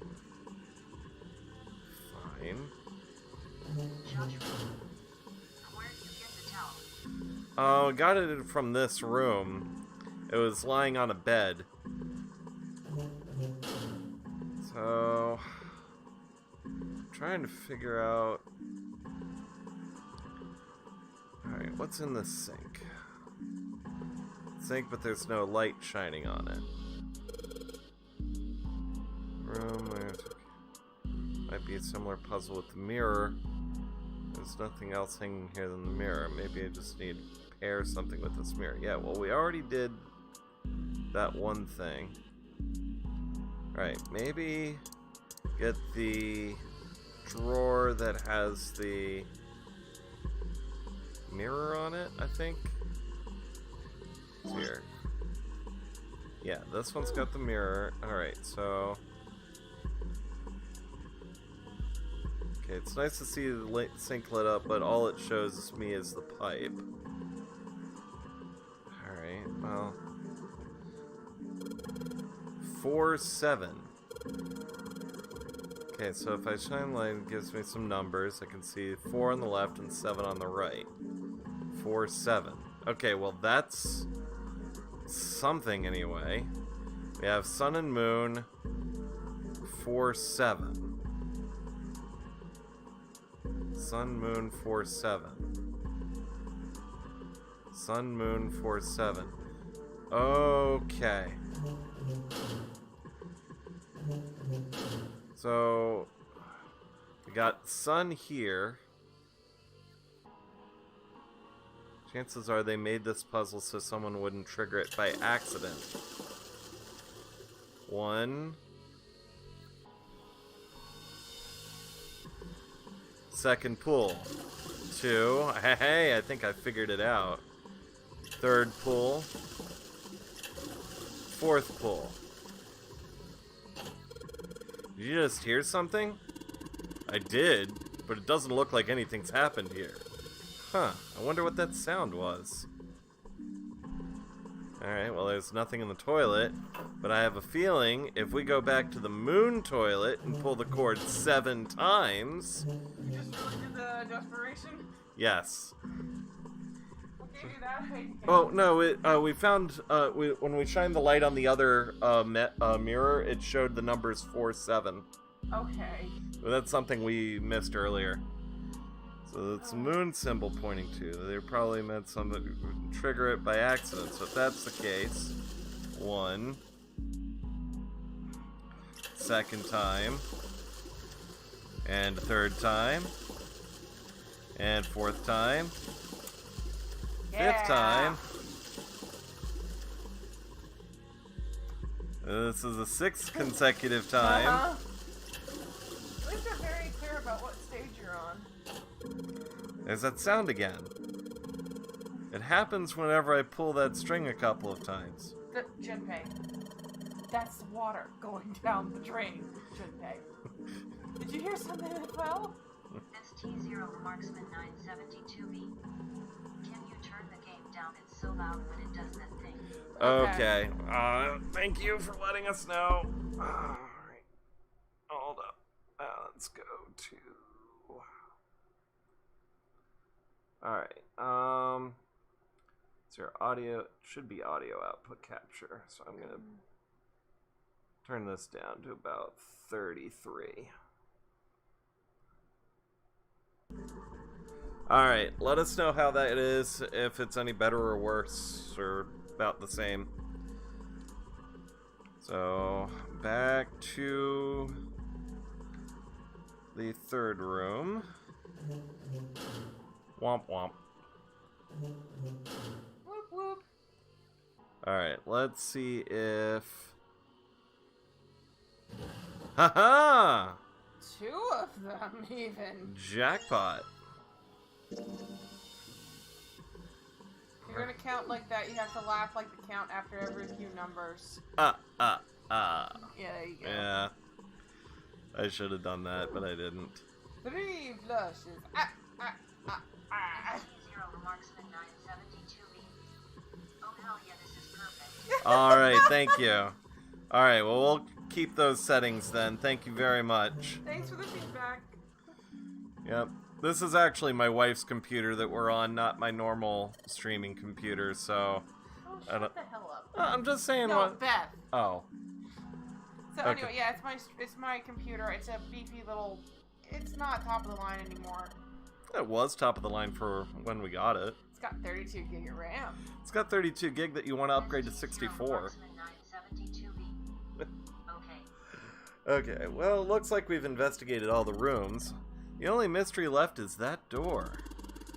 Fine. Joshua, where did you get the towel? Oh, I got it from this room. It was lying on a bed. So, I'm trying to figure out... Alright, what's in the sink? Sink, but there's no light shining on it. Room, might be a similar puzzle with the mirror. There's nothing else hanging here than the mirror. Maybe I just need to pair something with this mirror. Yeah, well, we already did that one thing. Right, maybe get the drawer that has the mirror on it, I think. It's here. Yeah, this one's got the mirror. Alright, so... Okay, it's nice to see the sink lit up, but all it shows me is the pipe. Alright, well... 4-7. Okay, so if I shine light, it gives me some numbers. I can see 4 on the left and 7 on the right. 4-7. Okay, well that's something anyway. We have sun and moon. 4-7. Sun, moon, 4-7. Sun, moon, 4-7. Okay. So, we got sun here. Chances are they made this puzzle so someone wouldn't trigger it by accident. 1. Second pull. 2. Hey, I think I figured it out. Third pull. Fourth pull. Did you just hear something? I did, but it doesn't look like anything's happened here. Huh, I wonder what that sound was. Alright, well there's nothing in the toilet, but I have a feeling if we go back to the moon toilet and pull the cord 7 times... You just really did the desperation? Yes. What gave you that idea? Oh, no, we found, when we shined the light on the other mirror, it showed the numbers 4-7. Okay. But that's something we missed earlier. So it's a moon symbol pointing to. They probably meant something to trigger it by accident. So if that's the case, 1. Second time. And third time. And fourth time. Fifth time. This is the 6th consecutive time. At least they're very clear about what stage you're on. There's that sound again. It happens whenever I pull that string a couple of times. Junpei, that's the water going down the drain, Junpei. Did you hear something as well? ST0 Marksman 972B. Can you turn the game down? It's so loud when it does that thing. Okay. Thank you for letting us know. Alright. Hold up. Let's go to... Alright. Is there audio? Should be audio output capture. So I'm going to turn this down to about 33. Alright, let us know how that is, if it's any better or worse, or about the same. So, back to the third room. Womp womp. Whoop whoop. Alright, let's see if... Haha! 2 of them, even. Jackpot. If you're gonna count like that, you have to laugh like the count after every few numbers. Yeah, Yeah, there you go. Yeah. I should have done that, but I didn't. 3 flushes. ST0 Marksman 972B. Oh hell yeah, this is perfect. Alright, thank you. Alright, well, we'll keep those settings then. Thank you very much. Thanks for the feedback. Yep. This is actually my wife's computer that we're on, not my normal streaming computer, so... Oh, I don't- shut the hell up. I'm just saying No, what... Beth. Oh. So Okay. anyway, yeah, it's my computer. It's a beefy little... It's not top of the line anymore. It was top of the line for when we got it. It's got 32 gig of RAM. It's got 32 gig that you want to upgrade to ST0 64. Marksman 972B. Okay. Okay, well, it looks like we've investigated all the rooms. The only mystery left is that door.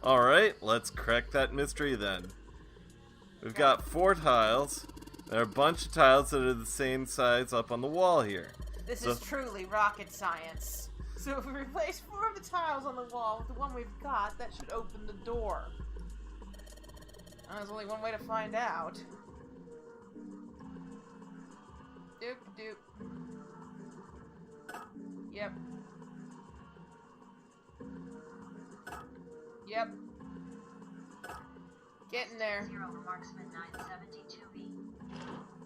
Alright, let's crack that mystery then. We've got 4 tiles. There are a bunch of tiles that are the same size up on the wall here. This So- is truly rocket science. So if we replace 4 of the tiles on the wall with the one we've got, that should open the door. And there's only one way to find out. Doop doop. Yep. Yep. Getting there. Zero Marksman 972B.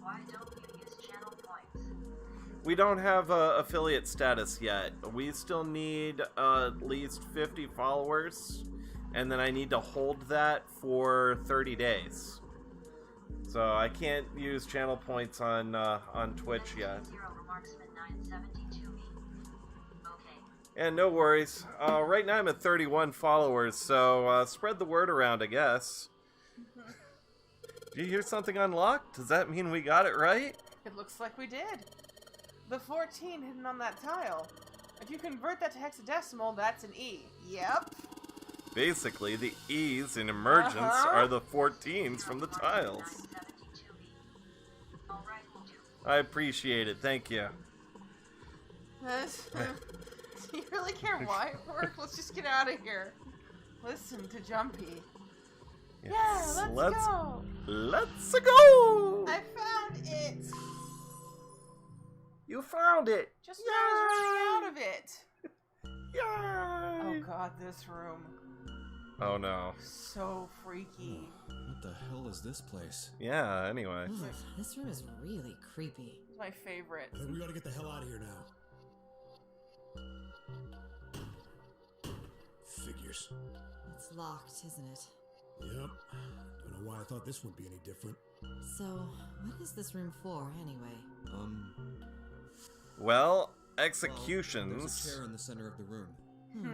Why don't you use channel points? We don't have affiliate status yet. We still need at least 50 followers, and then I need to hold that for 30 days. So I can't use channel points on Twitch yet. Zero Marksman 972B. Okay. And no worries. Right now I'm at 31 followers, so spread the word around, I guess. Did you hear something unlocked? Does that mean we got it right? It looks like we did. The 14 hidden on that tile. If you convert that to hexadecimal, that's an E. Yep. Basically, the E's in emergence are the 14s from the tiles. 972B. All right, will do. I appreciate it. Thank you. Do you really care why it worked? Let's just get out of here. Listen to Jumpy. Yes, Yeah, let's go. Let's go! I found it. You found it! Just now I was running out of it. Yay! Oh god, this room. Oh no. So freaky. What the hell is this place? Yeah, anyway. Ugh, this room is really creepy. It's my favorite. I think we gotta get the hell out of here now. Figures. It's locked, isn't it? Yep. Don't know why I thought this wouldn't be any different. So, what is this room for, anyway? Well, Well, there's executions. a chair in the center of the room.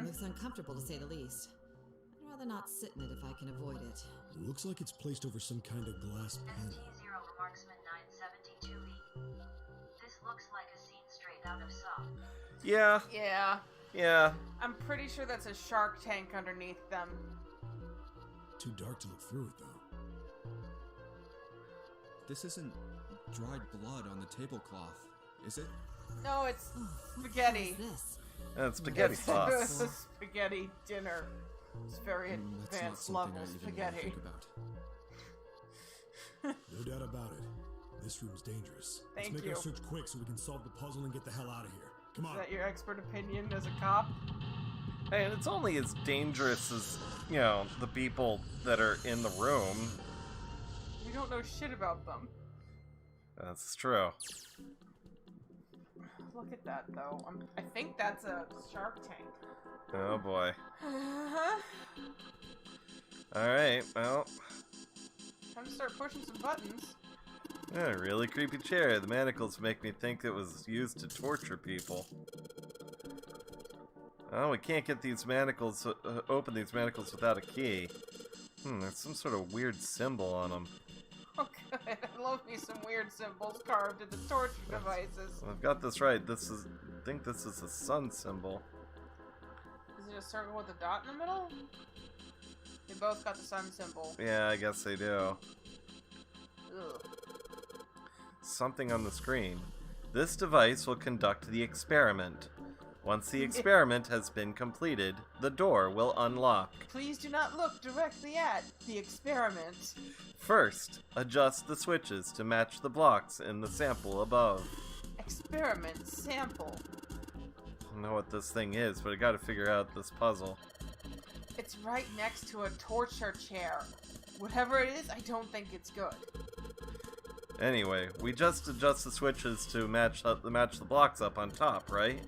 Looks uncomfortable to say the least. I'd rather not sit in it if I can avoid it. Looks like it's placed over some kind of glass panel. ST0 Marksman 972B. This looks like a scene straight out of Saw. Yeah, Yeah. yeah. I'm pretty sure that's a shark tank underneath them. Too dark to look through it, though. This isn't dried blood on the tablecloth, is it? No, it's Oh, what spaghetti. the hell is this? That's spaghetti It's sauce. a spaghetti dinner. It's very That's not advanced something level I even want to spaghetti. think about. No doubt about it. This room's dangerous. Thank Let's make you. our search quick so we can solve the puzzle and get the hell out of here. Come Is on. that your expert opinion as a cop? Hey, and it's only as dangerous as, you know, the people that are in the room. We don't know shit about them. That's true. Look at that, though. I think that's a shark tank. Oh boy. Uh-huh. Alright, well. Time to start pushing some buttons. Yeah, really creepy chair. The manacles make me think it was used to torture people. Oh, we can't get these manacles, open these manacles without a key. There's some sort of weird symbol on them. Oh, good. I love me some weird symbols carved into torture devices. I've got this right. I think this is a sun symbol. Is it a circle with a dot in the middle? They both got the sun symbol. Yeah, I guess they do. Ugh. Something on the screen. This device will conduct the experiment. Once the experiment has been completed, the door will unlock. Please do not look directly at the experiment. First, adjust the switches to match the blocks in the sample above. Experiment sample. I don't know what this thing is, but I gotta figure out this puzzle. It's right next to a torture chair. Whatever it is, I don't think it's good. Anyway, we just adjust the switches to match the blocks up on top, right?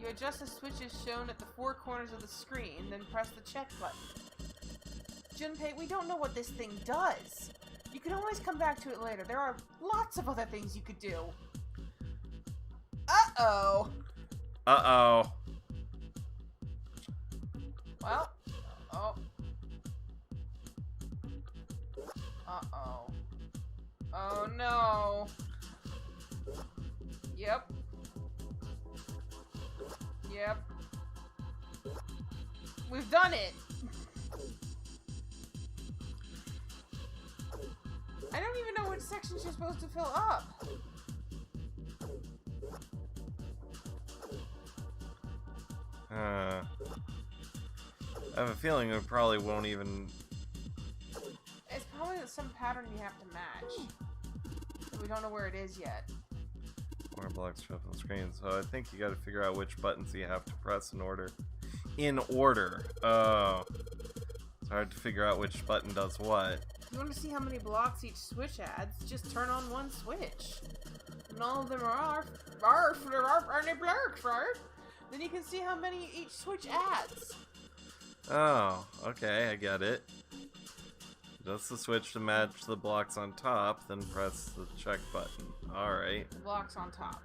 You adjust the switches shown at the four corners of the screen, then press the check button. Junpei, we don't know what this thing does. You can always come back to it later. There are lots of other things you could do. Uh-oh. Uh-oh. Well, oh. Uh-oh. Oh, no. Yep. Yep. We've done it. I don't even know which sections you're supposed to fill up. I have a feeling it probably won't even... It's probably some pattern you have to match. We don't know where it is yet. More blocks show up on the screen, so I think you gotta figure out which buttons you have to press in order. In order. Oh. It's hard to figure out which button does what. If you want to see how many blocks each switch adds, just turn on one switch. And all of them are then you can see how many each switch adds. Oh, okay, I get it. Adjust the switch to match the blocks on top, then press the check button. Alright. Blocks on top.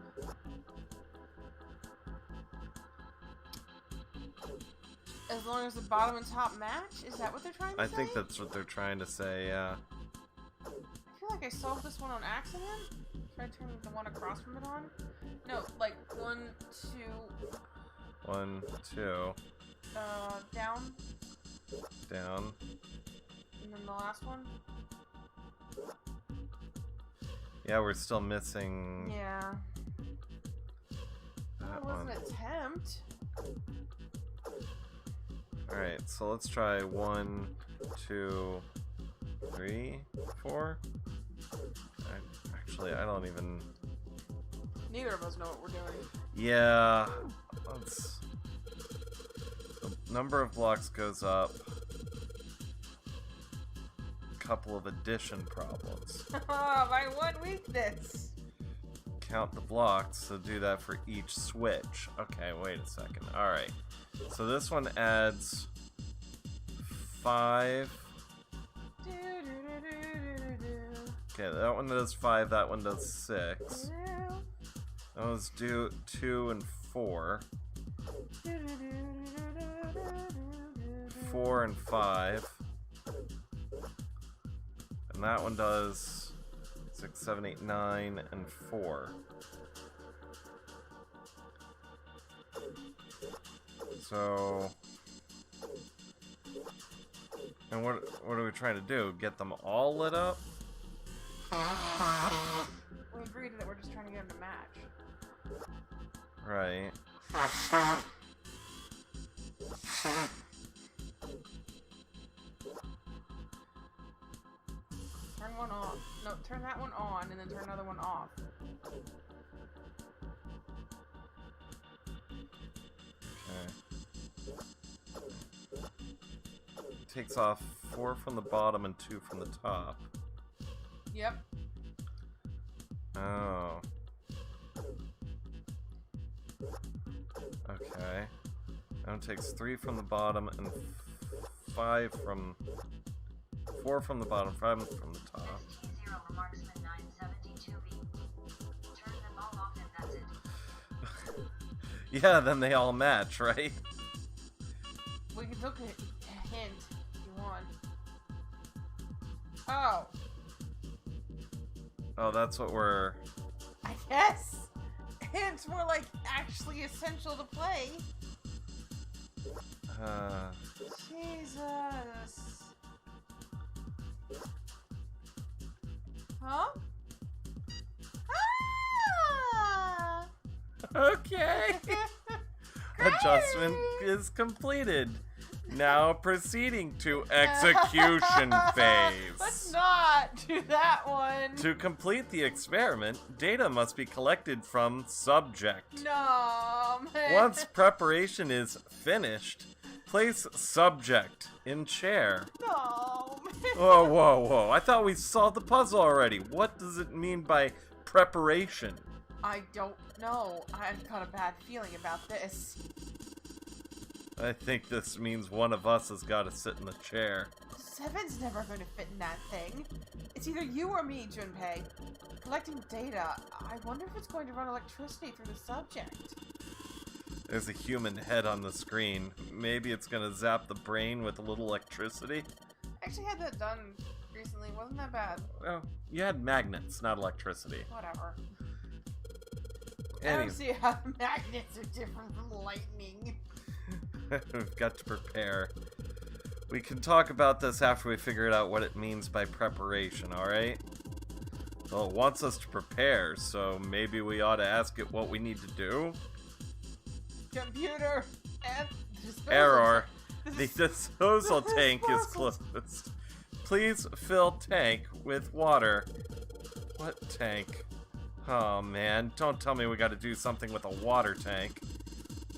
As long as the bottom and top match? Is that what they're trying to say? I think that's what they're trying to say, yeah. I feel like I solved this one on accident. Try to turn the one across from it on. No, like 1, 2. 1, 2. Down. Down. And then the last one. Yeah, we're still missing. Yeah. That That was one. an attempt. Alright, so let's try 1, 2, 3, 4. Actually, I don't even. Neither of us know what we're doing. Yeah. Let's. The number of blocks goes up. Couple of addition problems. My one weakness. Count the blocks, so do that for each switch. Okay, wait a second. Alright. So this one adds 5. Okay, that one does 5, that one does 6. Those do 2 and 4. 4 and 5. And that one does 6, 7, 8, 9, and 4. So, and what are we trying to do? Get them all lit up? We agreed that we're just trying to get them to match. Right. Turn one off. No, turn that one on and then turn another one off. Okay. Takes off 4 from the bottom and 2 from the top. Yep. Oh. Okay. Now it takes 3 from the bottom and 5 from... 4 from the bottom, 5 from the top. ST0 Remarksman 972B. Turn them all off and that's it. Yeah, then they all match, right? We can look at a hint if you want. Oh. Oh, that's what we're... I guess. Hints were like actually essential to play. Jesus. Huh? Ah! Okay. Adjustment is completed. Now proceeding to execution phase. Let's not do that one. To complete the experiment, data must be collected from subject. No, man. Once preparation is finished, place subject in chair. No, man. Whoa, whoa, whoa. I thought we solved the puzzle already. What does it mean by preparation? I don't know. I've got a bad feeling about this. I think this means one of us has got to sit in the chair. 7's never going to fit in that thing. It's either you or me, Junpei. Collecting data. I wonder if it's going to run electricity through the subject. There's a human head on the screen. Maybe it's gonna zap the brain with a little electricity. I actually had that done recently. Wasn't that bad? Well, you had magnets, not electricity. Whatever. I Anyway, don't see how magnets are different from lightning. we've got to prepare. We can talk about this after we figure out what it means by preparation, alright? Well, it wants us to prepare, so maybe we ought to ask it what we need to do? Computer and disposal. Error. The disposal tank is closed. Please fill tank with water. What tank? Oh man, don't tell me we gotta do something with a water tank.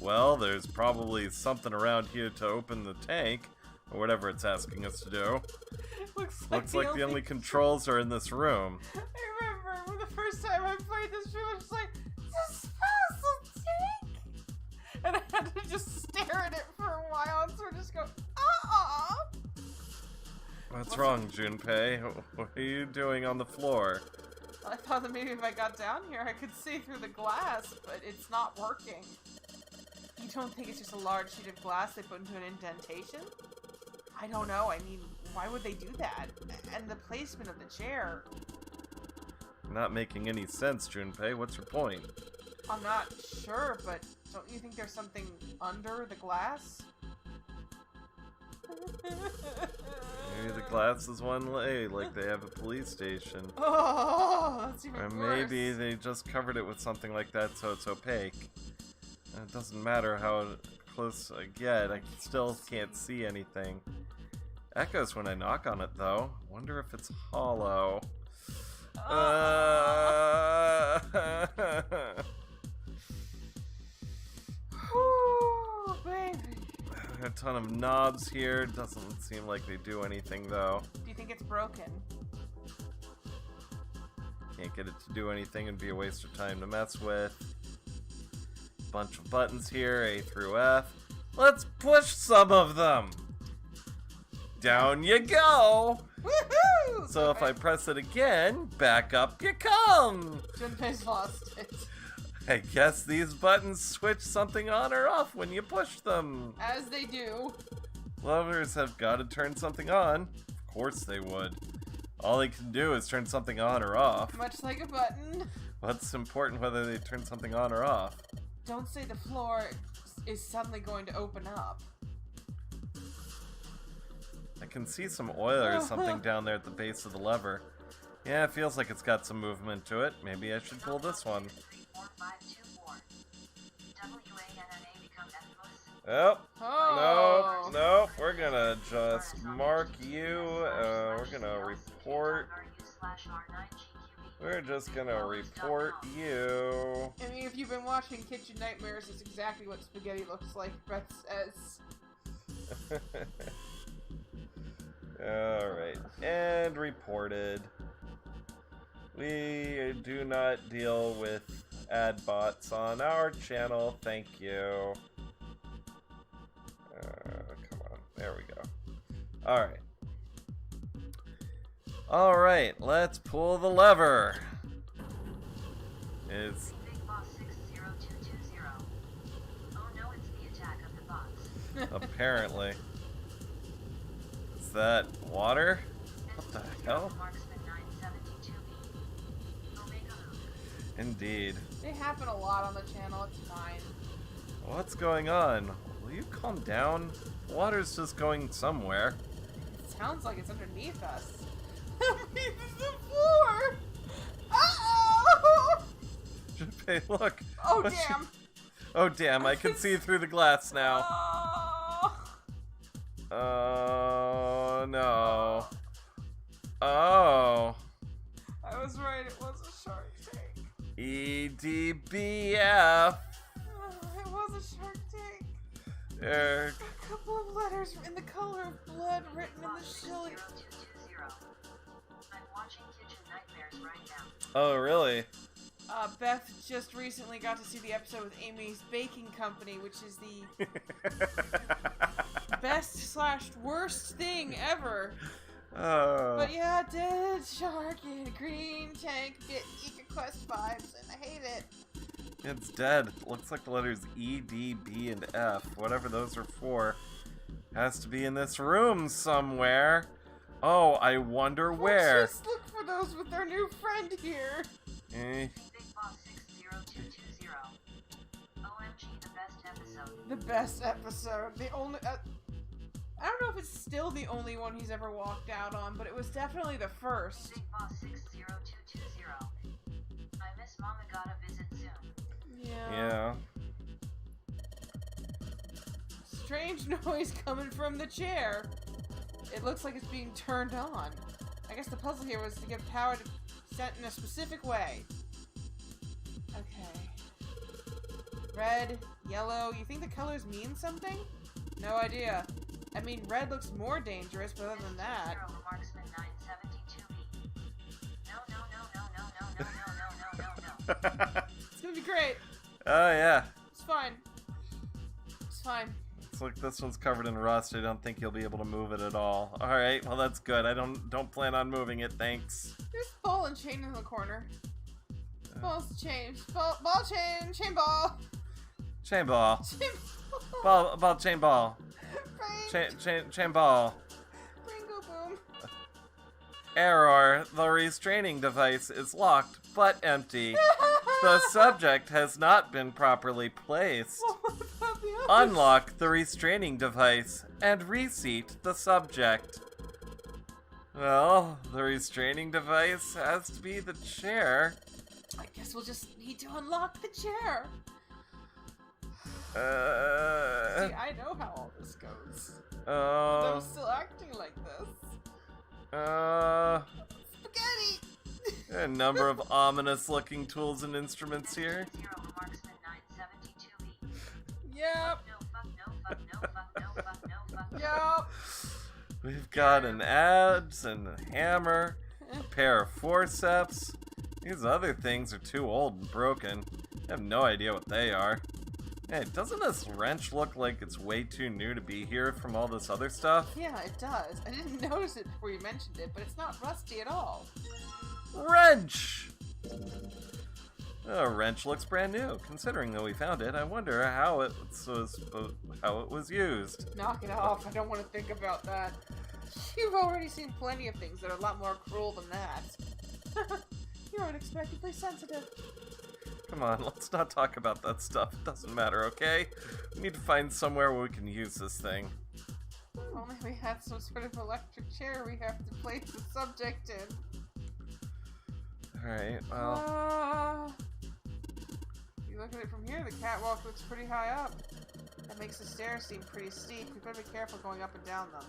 Well, there's probably something around here to open the tank, or whatever it's asking us to do. Looks like the only controls are in this room. I remember the first time I played this game, I was like, disposal tank? And I had to just stare at it for a while and sort of just go, What's wrong, Junpei? What are you doing on the floor? I thought that maybe if I got down here I could see through the glass, but it's not working. You don't think it's just a large sheet of glass they put into an indentation? I don't know, I mean, why would they do that? And the placement of the chair. Not making any sense, Junpei. What's your point? I'm not sure, but don't you think there's something under the glass? Maybe the glass is one way, like they have a police station. Oh, that's even Or worse. maybe they just covered it with something like that so it's opaque. And it doesn't matter how close I get, I still can't see anything. Echoes when I knock on it, though. Wonder if it's hollow. Ooh, baby. A ton of knobs here. Doesn't seem like they do anything, though. Do you think it's broken? Can't get it to do anything and be a waste of time to mess with. Bunch of buttons here, A through F. Let's push some of them! Down you go! Woohoo! So if I press it again, back up you come! Junpei's lost it. I guess these buttons switch something on or off when you push them. As they do. Lovers have got to turn something on. Of course they would. All they can do is turn something on or off. Much like a button. What's important whether they turn something on or off? Don't say the floor is suddenly going to open up. I can see some oil or something down there at the base of the lever. Yeah, it feels like it's got some movement to it. Maybe I should pull this one. Oh, Oh. nope. We're gonna just mark you. We're gonna report. We're just gonna report you. I mean, if you've been watching Kitchen Nightmares, it's exactly what spaghetti looks like, Beth says. Alright, and reported. We do not deal with ad bots on our channel, thank you. Come on, there we go. Alright. Alright, let's pull the lever. It's... Big Boss 60220. Oh no, it's the attack of the bots. apparently. Is that water? What the hell? Marksman 972B. Omega Luke. Indeed. They happen a lot on the channel, it's fine. What's going on? Will you calm down? Water's just going somewhere. It sounds like it's underneath us. Underneath the floor! Uh-oh! Hey, look. Oh, What's damn. she- Oh, damn. I can see through the glass now. Oh. Oh, no. Oh. I was right, it was a shark tank. EDBF. It was a shark tank. There. A couple of letters in the color of blood written in the shilling. 60220. I'm watching Kitchen Nightmares right now. Oh, really? Beth just recently got to see the episode with Amy's Baking Company, which is the best/worst thing ever. But yeah, dead shark in a green tank bit EcoQuest vibes, and I hate it. It's dead. Looks like the letters E, D, B, and F, whatever those are for, has to be in this room somewhere. Oh, I wonder where. Let's just look for those with our new friend here. Eh. Big Boss 60220. OMG, the best episode. The best episode. The only... I don't know if it's still the only one he's ever walked out on, but it was definitely the first. Big Boss 60220. I miss Mama, gotta visit soon. Yeah. Strange noise coming from the chair. It looks like it's being turned on. I guess the puzzle here was to get power to set in a specific way. red, yellow. You think the colors mean something? No idea. I mean, red looks more dangerous, but other than that... Zero Marksman 972B. No. It's gonna be great. Oh, yeah. It's fine. It's fine. It's like this one's covered in rust. I don't think you'll be able to move it at all. Alright, well that's good. I don't plan on moving it, thanks. There's ball and chain in the corner. Ball's chain. Ball chain. Chain ball. Chain ball. Chain ball. Ball, chain ball. Chain ball. Ringo boom. Error. The restraining device is locked, but empty. The subject has not been properly placed. Unlock the restraining device and reseat the subject. Well, the restraining device has to be the chair. I guess we'll just need to unlock the chair. See, I know how all this goes. I'm still acting like this. Spaghetti! A number of ominous-looking tools and instruments here. Zero Marksman 972B. Yep. No. Yep. We've got an adze and a hammer, a pair of forceps. These other things are too old and broken. I have no idea what they are. Hey, doesn't this wrench look like it's way too new to be here from all this other stuff? Yeah, it does. I didn't notice it before you mentioned it, but it's not rusty at all. Wrench! A wrench looks brand new. Considering that we found it, I wonder how it was used. Knock it off. I don't want to think about that. You've already seen plenty of things that are a lot more cruel than that. You're unexpectedly sensitive. Come on, let's not talk about that stuff. It doesn't matter, okay? We need to find somewhere where we can use this thing. If only we had some sort of electric chair we have to place the subject in. Alright, well... If you look at it from here, the catwalk looks pretty high up. That makes the stairs seem pretty steep. We better be careful going up and down them.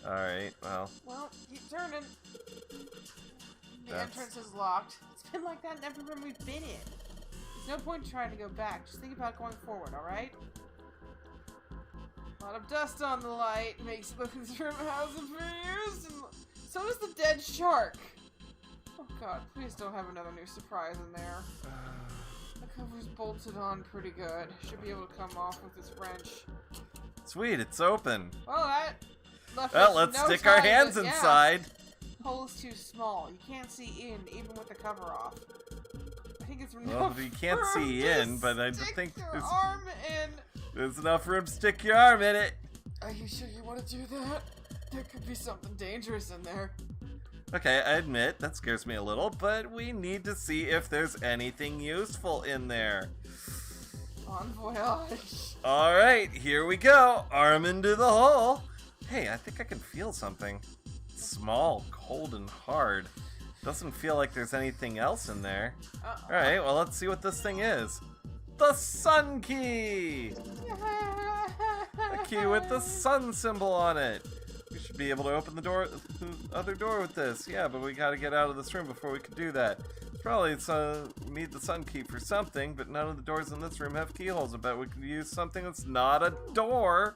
Alright, well... Well, keep turning. The That's- entrance is locked. It's been like that in every room we've been in. There's no point trying to go back. Just think about going forward, alright? A lot of dust on the light. Makes it look as this room hasn't been used. And so does the dead shark. Oh god, please don't have another new surprise in there. The cover's bolted on pretty good. Should be able to come off with this wrench. Sweet, it's open. Well, that left Well, us let's no stick our time, hands but yeah. inside. The hole's too small. You can't see in, even with the cover off. I think it's enough Well, you can't room see to in, but I stick think your there's- arm in. There's enough room to stick your arm in it. Are you sure you want to do that? There could be something dangerous in there. Okay, I admit, that scares me a little, but we need to see if there's anything useful in there. Bon voyage. Alright, here we go. Arm into the hole. Hey, I think I can feel something. It's small, cold, and hard. Doesn't feel like there's anything else in there. Alright, well, let's see what this thing is. The sun key! A key with the sun symbol on it. We should be able to open the door, the other door with this. Yeah, but we gotta get out of this room before we can do that. Probably need the sun key for something, but none of the doors in this room have keyholes. I bet we could use something that's not a door.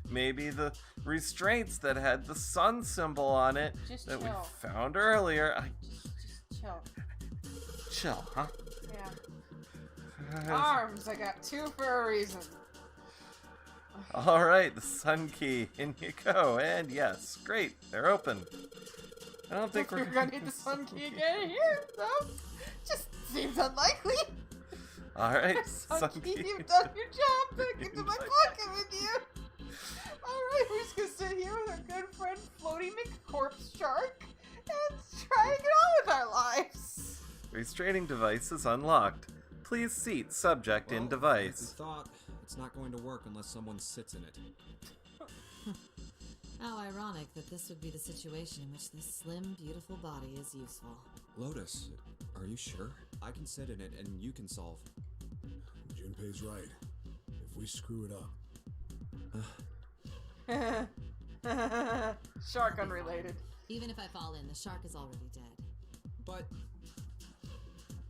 Maybe the restraints that had the sun symbol on it Just that chill. we found earlier. Just chill. Chill, huh? Yeah. Arms, I got two for a reason. Alright, the sun key. In you go. And yes, great. They're open. I don't think We're gonna need the sun key again here, though. Just seems unlikely. Alright, Sun key, you've done your job. Back into my pocket with you. Alright, we're just gonna sit here with our good friend Floaty McCorpse Shark and try to get on with our lives. Restraining device is unlocked. Please seat subject in device. I thought it's not going to work unless someone sits in it. How ironic that this would be the situation in which this slim, beautiful body is useful. Lotus, are you sure? I can sit in it and you can solve. Junpei's right. If we screw it up. Shark unrelated. Even if I fall in, the shark is already dead. But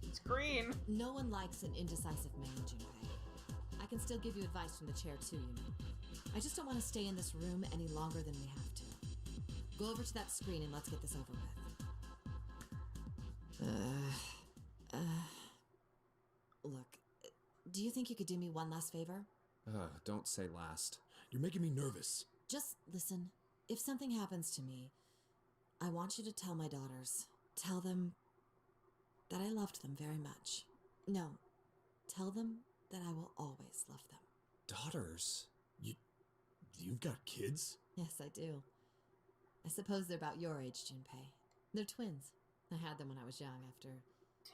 It's screen. No one likes an indecisive man, Junpei. I can still give you advice from the chair, too, you know. I just don't want to stay in this room any longer than we have to. Go over to that screen and let's get this over with. Look, do you think you could do me one last favor? Don't say last. You're making me nervous. Just listen. If something happens to me, I want you to tell my daughters. Tell them that I loved them very much. No, tell them that I will always love them. Daughters? You've got kids? Yes, I do. I suppose they're about your age, Junpei. They're twins. I had them when I was young after,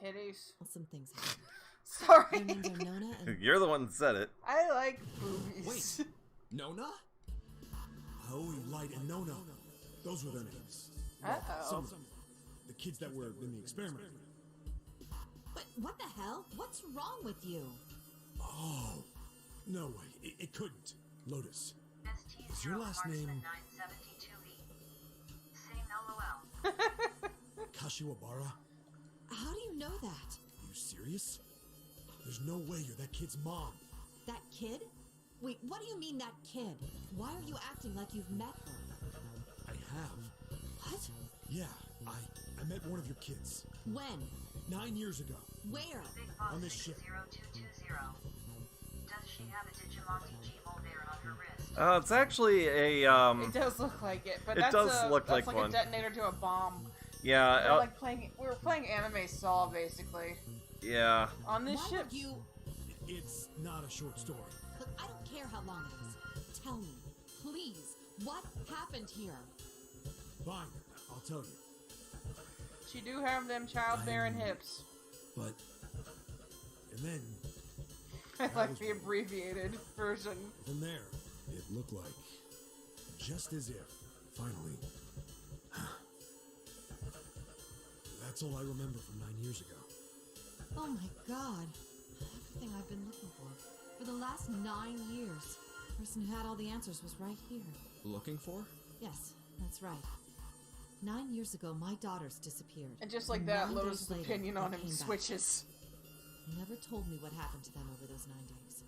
Titties. well, some things happened. Sorry. Their names are Nona and... You're the one that said it. I like boobies. Wait. Nona? Aoi, Light, and Nona. Those were their names. Uh-oh. Some of them. The kids that were in the experiment. But what the hell? What's wrong with you? Oh. No way. It couldn't. Lotus. Is your last name 972E. Same LOL. Kashiwabara? How do you know that? Are you serious? There's no way you're that kid's mom. That kid? Wait, what do you mean that kid? Why are you acting like you've met her? I have. What? Yeah, I met one of your kids. When? 9 years ago. Where? Big Boss On this ship. 60220. Does she have a Digimon Digimon there on her wrist? It's actually a It does look like it, but It that's does a, look that's like like one. a detonator to a bomb. yeah, We were playing Anime Saw, basically. yeah. On this Why ship. would you... It's not a short story. Look, I don't care how long it is. Tell me, please, what happened here? Fine, I'll tell you. She do have them childbearing hips. But... And then, I like the abbreviated version. from there, it looked like... Just as if, finally... That's all I remember from 9 years ago. Oh my god. Everything I've been looking for the last 9 years. The person who had all the answers was right here. Looking for? Yes, that's right. 9 years ago, my daughters disappeared. And just like that, 9 Lotus's days later, opinion on they him came back. switches. They never told me what happened to them over those 9 days.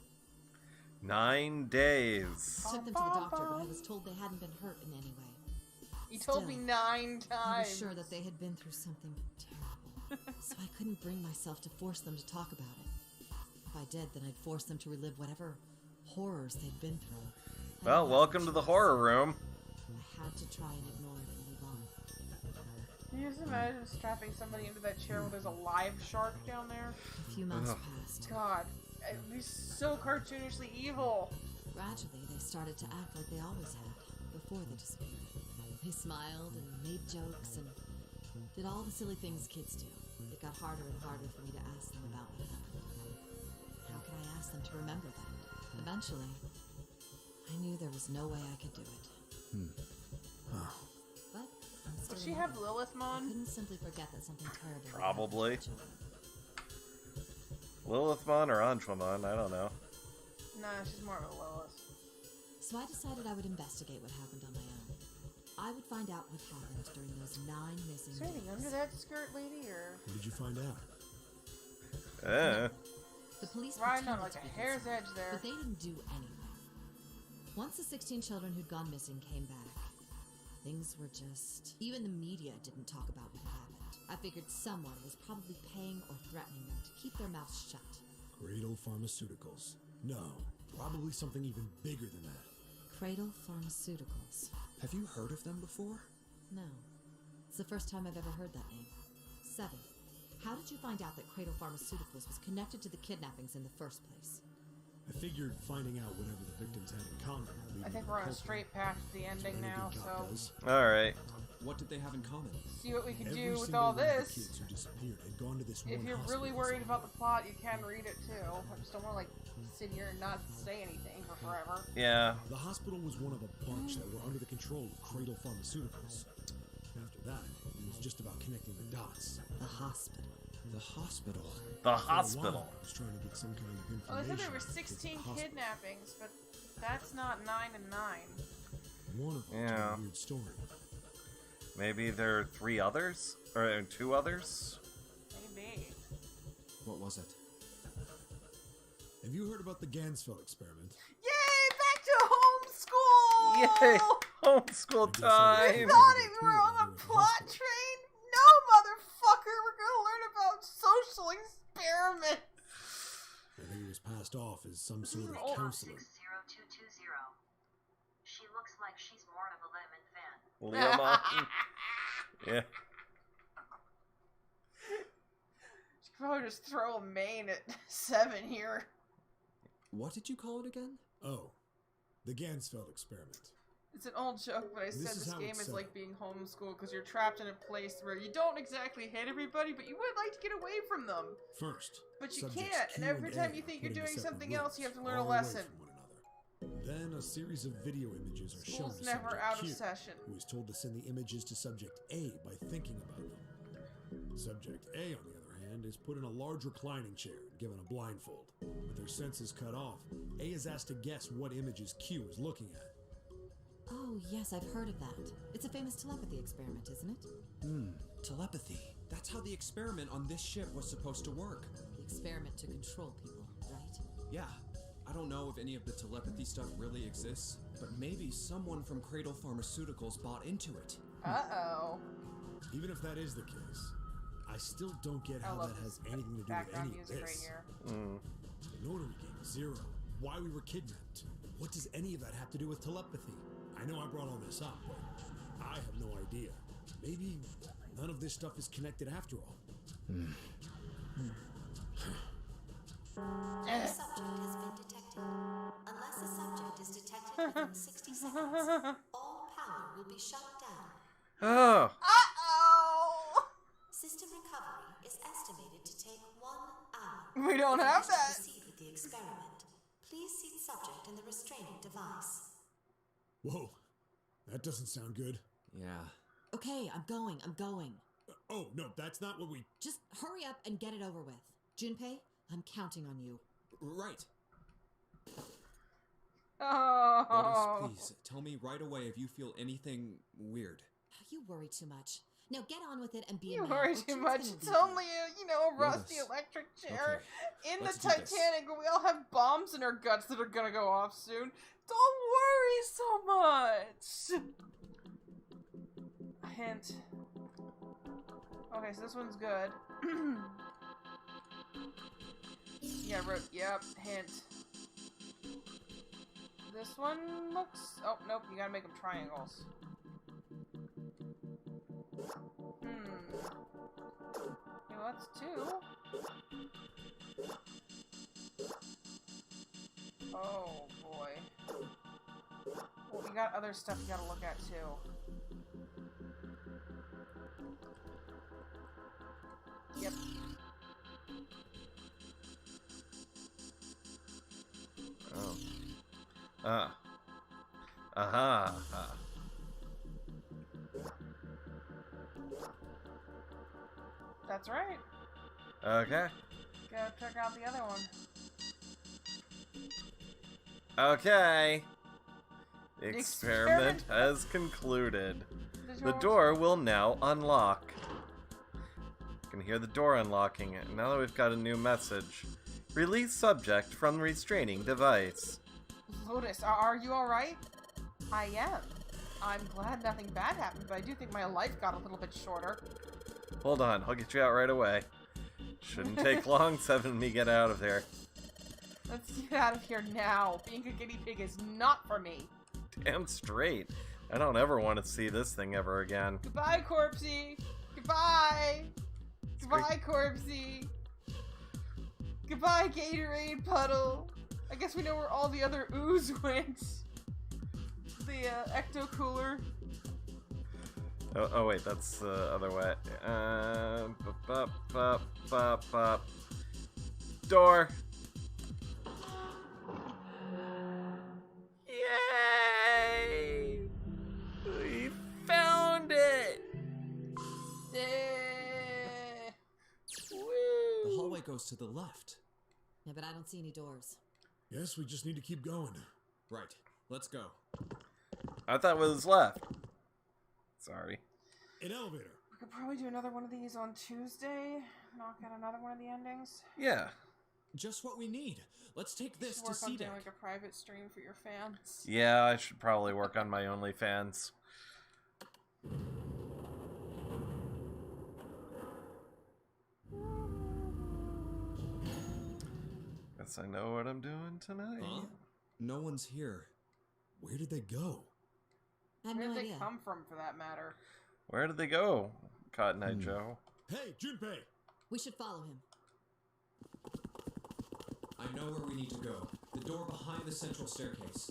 9 days. I took them to the doctor, but I was told they hadn't been hurt in any way. He told me Still, 9 I times. was sure that they had been through something terrible, so I couldn't bring myself to force them to talk about it. If I did, then I'd force them to relive whatever horrors they'd been through. I Well, didn't have welcome a to the choice. horror room. I had to try and ignore it and move on. Can you just imagine strapping somebody into that chair where there's a live shark down there? A few months passed. God, it'd be so cartoonishly evil. Gradually, they started to act like they always had, before they disappeared. They smiled and made jokes and did all the silly things kids do. It got harder and harder for me to ask them about what happened. How could I ask them to remember that? Eventually, I knew there was no way I could do it. But I'm still Would she in have love. I Lilithmon? couldn't simply forget that something terrible had Probably. happened to children. Lilithmon or Anshlamon, I don't know. Nah, she's more of a Lilith. So I decided I would investigate what happened on my own. I would find out what happened during those 9 missing Is there anything days. under that skirt, lady, or What did you find out? The police riding on pretended like to a be hair's concerned, edge there? but they didn't do anything. Once the 16 children who'd gone missing came back, things were just... Even the media didn't talk about what happened. I figured someone was probably paying or threatening them to keep their mouths shut. Cradle Pharmaceuticals. No, probably something even bigger than that. Cradle Pharmaceuticals. Have you heard of them before? No. It's the first time I've ever heard that name. 7. How did you find out that Cradle Pharmaceuticals was connected to the kidnappings in the first place? I figured finding out whatever the victims had in common would lead I me think to we're on a culprit. straight path to the That's ending what any now, good cop so does. Alright. What did they have in common? see what we can Every do with single all one of the this. kids who disappeared had gone to this If one you're hospital really or worried something. about the plot, you can read it too. I just don't want to like sit here and not say anything for forever. Yeah. The hospital was one of a bunch that were under the control of Cradle Pharmaceuticals. After that, it was just about connecting the dots. The hospital. The hospital. The For a while, hospital. I was trying to get some kind of information. Well, they said there were about the kids at 16 the hospital. kidnappings, but that's not 9 and 9. One of them Yeah. told a weird story. Maybe there are 3 others? Or 2 others? Maybe. What was it? Have you heard about the Gansfeld experiment? Yay! Back to homeschool! Yay! Homeschool I time! Thought we were on a plot train? No, motherfucker! We're gonna learn about social experiments! I think it was passed off as some sort of Oh, counseling. 60220. She looks like she's more of a lemon fan. Lemon. Yeah. She could probably just throw a main at 7 here. What did you call it again? Oh, the Gansfeld experiment. It's an old joke, but I said This is this how game it's is set like up. being homeschooled because you're trapped in a place where you don't exactly hate everybody, but you would like to get away from them. First, But you subjects can't, and Q every and time A you are think put you're into doing separate something else, you have to rooms, learn a far away lesson. from one another. Then a series of video images are shown School's to never subject out of Q, session. who is told to send the images to subject A by thinking about them. Subject A, on the other hand, is put in a large reclining chair and given a blindfold. With their senses cut off, A is asked to guess what images Q is looking at. Oh, yes, I've heard of that. It's a famous telepathy experiment, isn't it? Telepathy. That's how the experiment on this ship was supposed to work. The experiment to control people, right? Yeah. I don't know if any of the telepathy stuff really exists, but maybe someone from Cradle Pharmaceuticals bought into it. Uh-oh. Even if that is the case, I still don't get I how love that this has anything to do with background any of music this. right here. The Nonary Game, Zero, why we were kidnapped. What does any of that have to do with telepathy? I know I brought all this up, but I have no idea. Maybe none of this stuff is connected after all. The subject has been detected. Unless a subject is detected within 60 seconds, all power will be shut down. Oh. Uh-oh! System recovery is estimated to take 1 hour. We don't If you have wish to that. proceed with the experiment, please seat subject in the restraining device. Whoa, that doesn't sound good. Yeah. Okay, I'm going. Oh, no, that's not what we... Just hurry up and get it over with. Junpei, I'm counting on you. Right. Oh. Lotus, please, tell me right away if you feel anything weird. You worry too much. Now get on with it and be a You man, worry or too Jun's much. gonna It's leave you. only a rusty Lotus. electric chair in the let's do this. Titanic where we all have bombs in our guts that are gonna go off soon. Don't worry so much. Hint. Okay, so this one's good. Yeah, yep, hint. This one looks... Oh, nope, you gotta make them triangles. Okay, well, that's 2. Oh, boy. Well, you got other stuff you gotta look at, too. Yep. Oh. Ah. Aha. Ah. That's right. Okay. Gotta check out the other one. Okay. The The experiment experiment- has concluded. The door door will now unlock. You can hear the door unlocking it. Now that we've got a new message. Release subject from restraining device. Lotus, are you alright? I am. I'm glad nothing bad happened, but I do think my life got a little bit shorter. Hold on, I'll get you out right away. Shouldn't take long, Seven and me get out of there. Let's get out of here now. Being a guinea pig is not for me. Damn straight. I don't ever want to see this thing ever again. Goodbye, Corpsey. Goodbye. Goodbye, Corpsey. Goodbye, Gatorade Puddle. I guess we know where all the other ooze went. The ecto cooler. Oh wait, that's the other way. Door. Yay! We found it. Eh. The Woo. hallway goes to the left. Yeah, but I don't see any doors. Guess we just need to keep going. Right. Let's go. I thought it was left. Sorry. An elevator. We could probably do another one of these on Tuesday. knock out another one of the endings? Yeah. Just what we need. Let's take this Just to work on C doing deck. like a private stream for your fans. Yeah, I should probably work on my OnlyFans. Guess I know what I'm doing tonight. Huh? No one's here. Where did they go? I have Where no did they idea. come from, for that matter? Where did they go, Cotton Eye Joe? Hey, Junpei! We should follow him. I know where we need to go. The door behind the central staircase.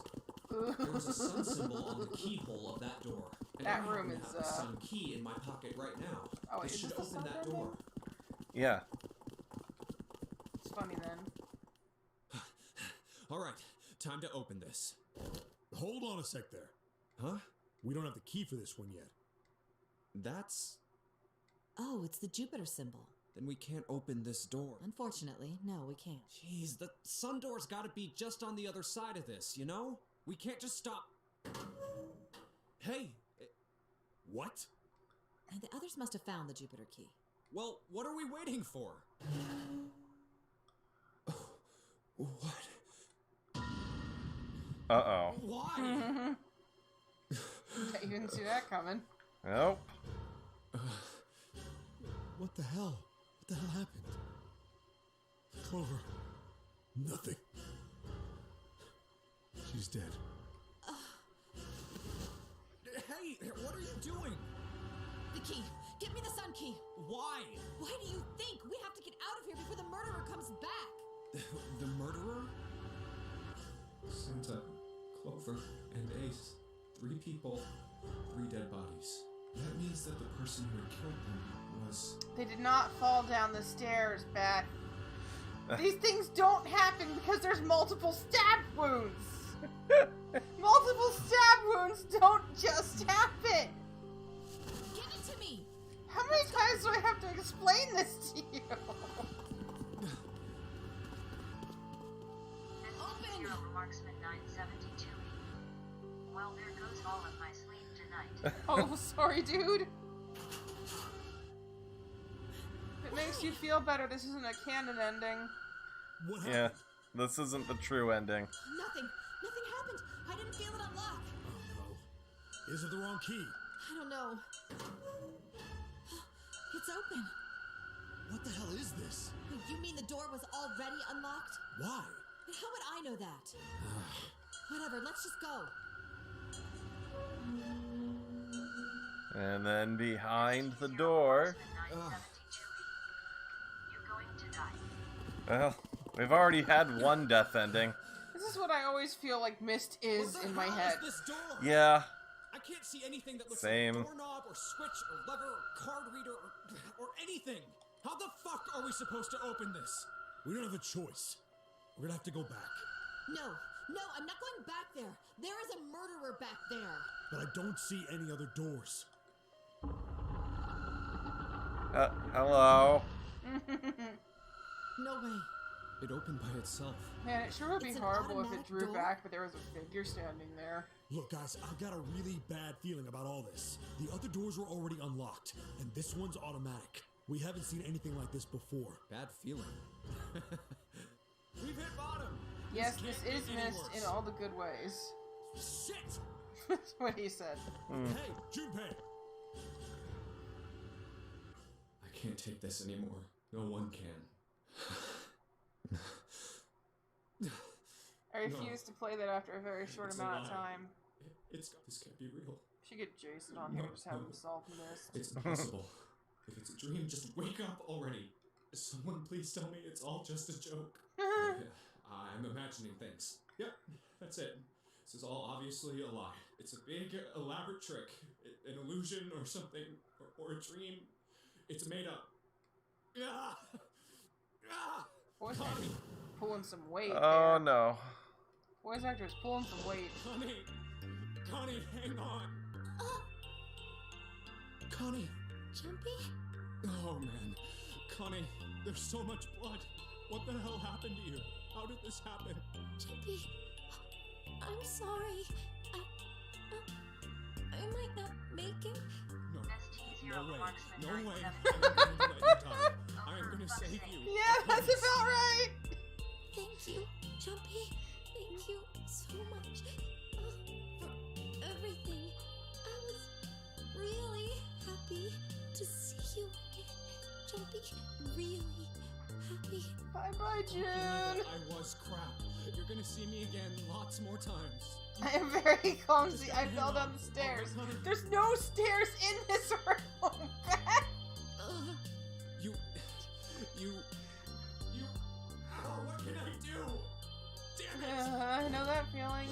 There's a sun symbol on the keyhole of that door. And That I room happen to is, have the sun key in my pocket right now. Oh, This is should this the open sun that ending? door. Yeah. It's funny then. All right, time to open this. Hold on a sec there. Huh? We don't have the key for this one yet. That's... Oh, it's the Jupiter symbol. Then we can't open this door. Unfortunately, no, we can't. Jeez, the sun door's gotta be just on the other side of this, you know? We can't just stop... Hey! What? And the others must have found the Jupiter key. Well, what are we waiting for? What? Uh-oh. Why? You didn't see that coming. Nope. What the hell? What the hell happened? Clover. Nothing. She's dead. Hey, what are you doing? The key! Give me the sun key! Why? Why do you think? We have to get out of here before the murderer comes back! The murderer? Santa, Clover, and Ace. 3 people, 3 dead bodies. That means that the person who had killed them was... They did not fall down the stairs, Beth. These things don't happen because there's multiple stab wounds. Multiple stab wounds don't just happen. Give it to me! How many times do I have to explain this to you? This is Zero Marksman 972E. Well, there goes all of my sleep tonight. Oh, sorry, dude. If it makes you feel better, this isn't a canon ending. What happened? Yeah. This isn't the true ending. Nothing happened! I didn't feel it unlock! Oh no. Is it the wrong key? I don't know. It's open. What the hell is this? You mean the door was already unlocked? Why? And how would I know that? Whatever, let's just go. And then behind the door... Marksman 972E. You're going to die. Well, we've already had one death ending. This is what I always feel like Mist is What the in my hell head. is this door? Yeah. I can't see anything that looks Same. like a doorknob or switch or lever or card reader or anything. How the fuck are we supposed to open this? We don't have a choice. We're gonna have to go back. No, I'm not going back there. There is a murderer back there. But I don't see any other doors. Hello? No way. It opened by itself. Man, it sure would be It's an horrible if it automatic drew door? back, but there was a figure standing there. Look, guys, I've got a really bad feeling about all this. The other doors were already unlocked, and this one's automatic. We haven't seen anything like this before. Bad feeling. We've hit bottom. Yes, This this can't is get any Mist worse. in all the good ways. Shit! That's what he said. Hey, Junpei! I can't take this anymore. No one can. I refuse to play that after a very short It's a amount of lie. time. This can't be real. Should get Jason on here to just have him solve Mist. It's impossible. If it's a dream, just wake up already. Someone please tell me it's all just a joke. I'm imagining things. Yep, that's it. This is all obviously a lie. It's a big, elaborate trick. An illusion or something. Or a dream. It's made up. Ah! Ah! Voice actor's pulling some weight Oh there. no. Voice actor's pulling some weight. Connie, hang on. Connie. Jumpy? Oh man. Connie, there's so much blood. What the hell happened to you? How did this happen? Jumpy, I'm sorry. I might not make it. No. ST0 No way. Marksman No way. 972E. I am going to let you die. I am going gonna fuck's save sake. you. Yeah, that's about right. Thank you, Jumpy. Thank you so much for everything. I was really happy to see you again, Jumpy. Really happy. Bye-bye, Give me June. that I was crap. You're gonna see me again lots more times. I am very clumsy. I fell down the stairs. There's no stairs in this room. You... Ow, what can I do? Damn it! I know that feeling.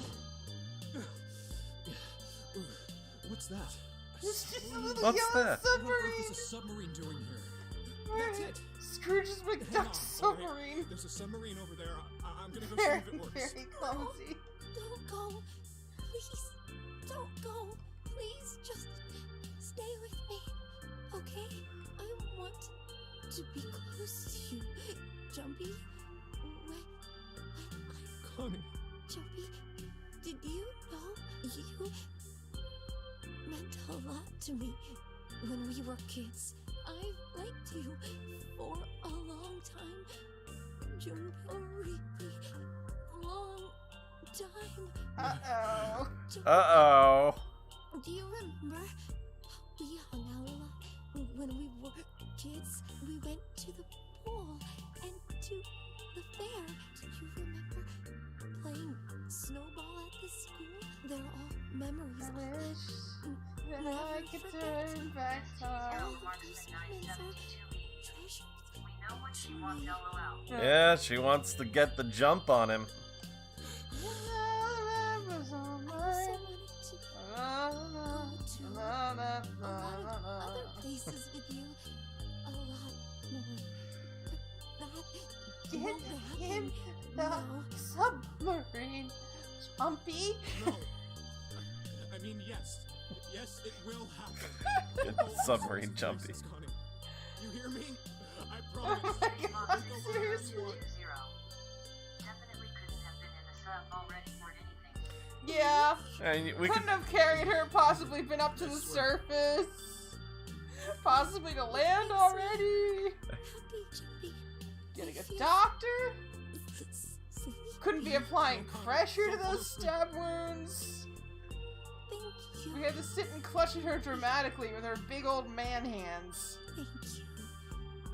What's that? It's just a little What's yellow that? What on earth submarine. is a submarine doing here? That's it. Scrooge's Hang McDuck on, submarine. alright? There's a submarine over there. I'm gonna go see Very, if it works. very clumsy. Don't go. Please. Don't go. Please just stay with me. Okay? I want to be close to you. Jumpy. When Connie. Jumpy, did you know you meant a lot to me when we were kids? I've liked you for a long time. June, a really long time. Uh-oh. Uh-oh. Do you remember how we hung out a lot when we were kids? We went to the pool and to the fair. Do you remember playing snowball at the school? They're all memories. I wish that Never I could forget. turn back time. All of these moments are treasures. We know what she wants, LOL. Yeah, she wants to get the jump on him. I also wanted to go to a lot of other places with you. A lot more. But that Get won't in happen the now. submarine, Jumpy. No. I mean, yes. Yes, it will happen. Get the submarine jumpy. Places, Connie. You hear me? I Oh promise. my god, We'll go seriously. 220. Definitely couldn't have been in the sub already or anything. Yeah, And we could couldn't have carried her, possibly been up to the surface. Possibly to land already. Happy Jumpy. Getting a I feel doctor. safe. Couldn't be applying pressure to those stab wounds. Thank you. We had to sit and clutch at her dramatically with her big old man hands. Thank you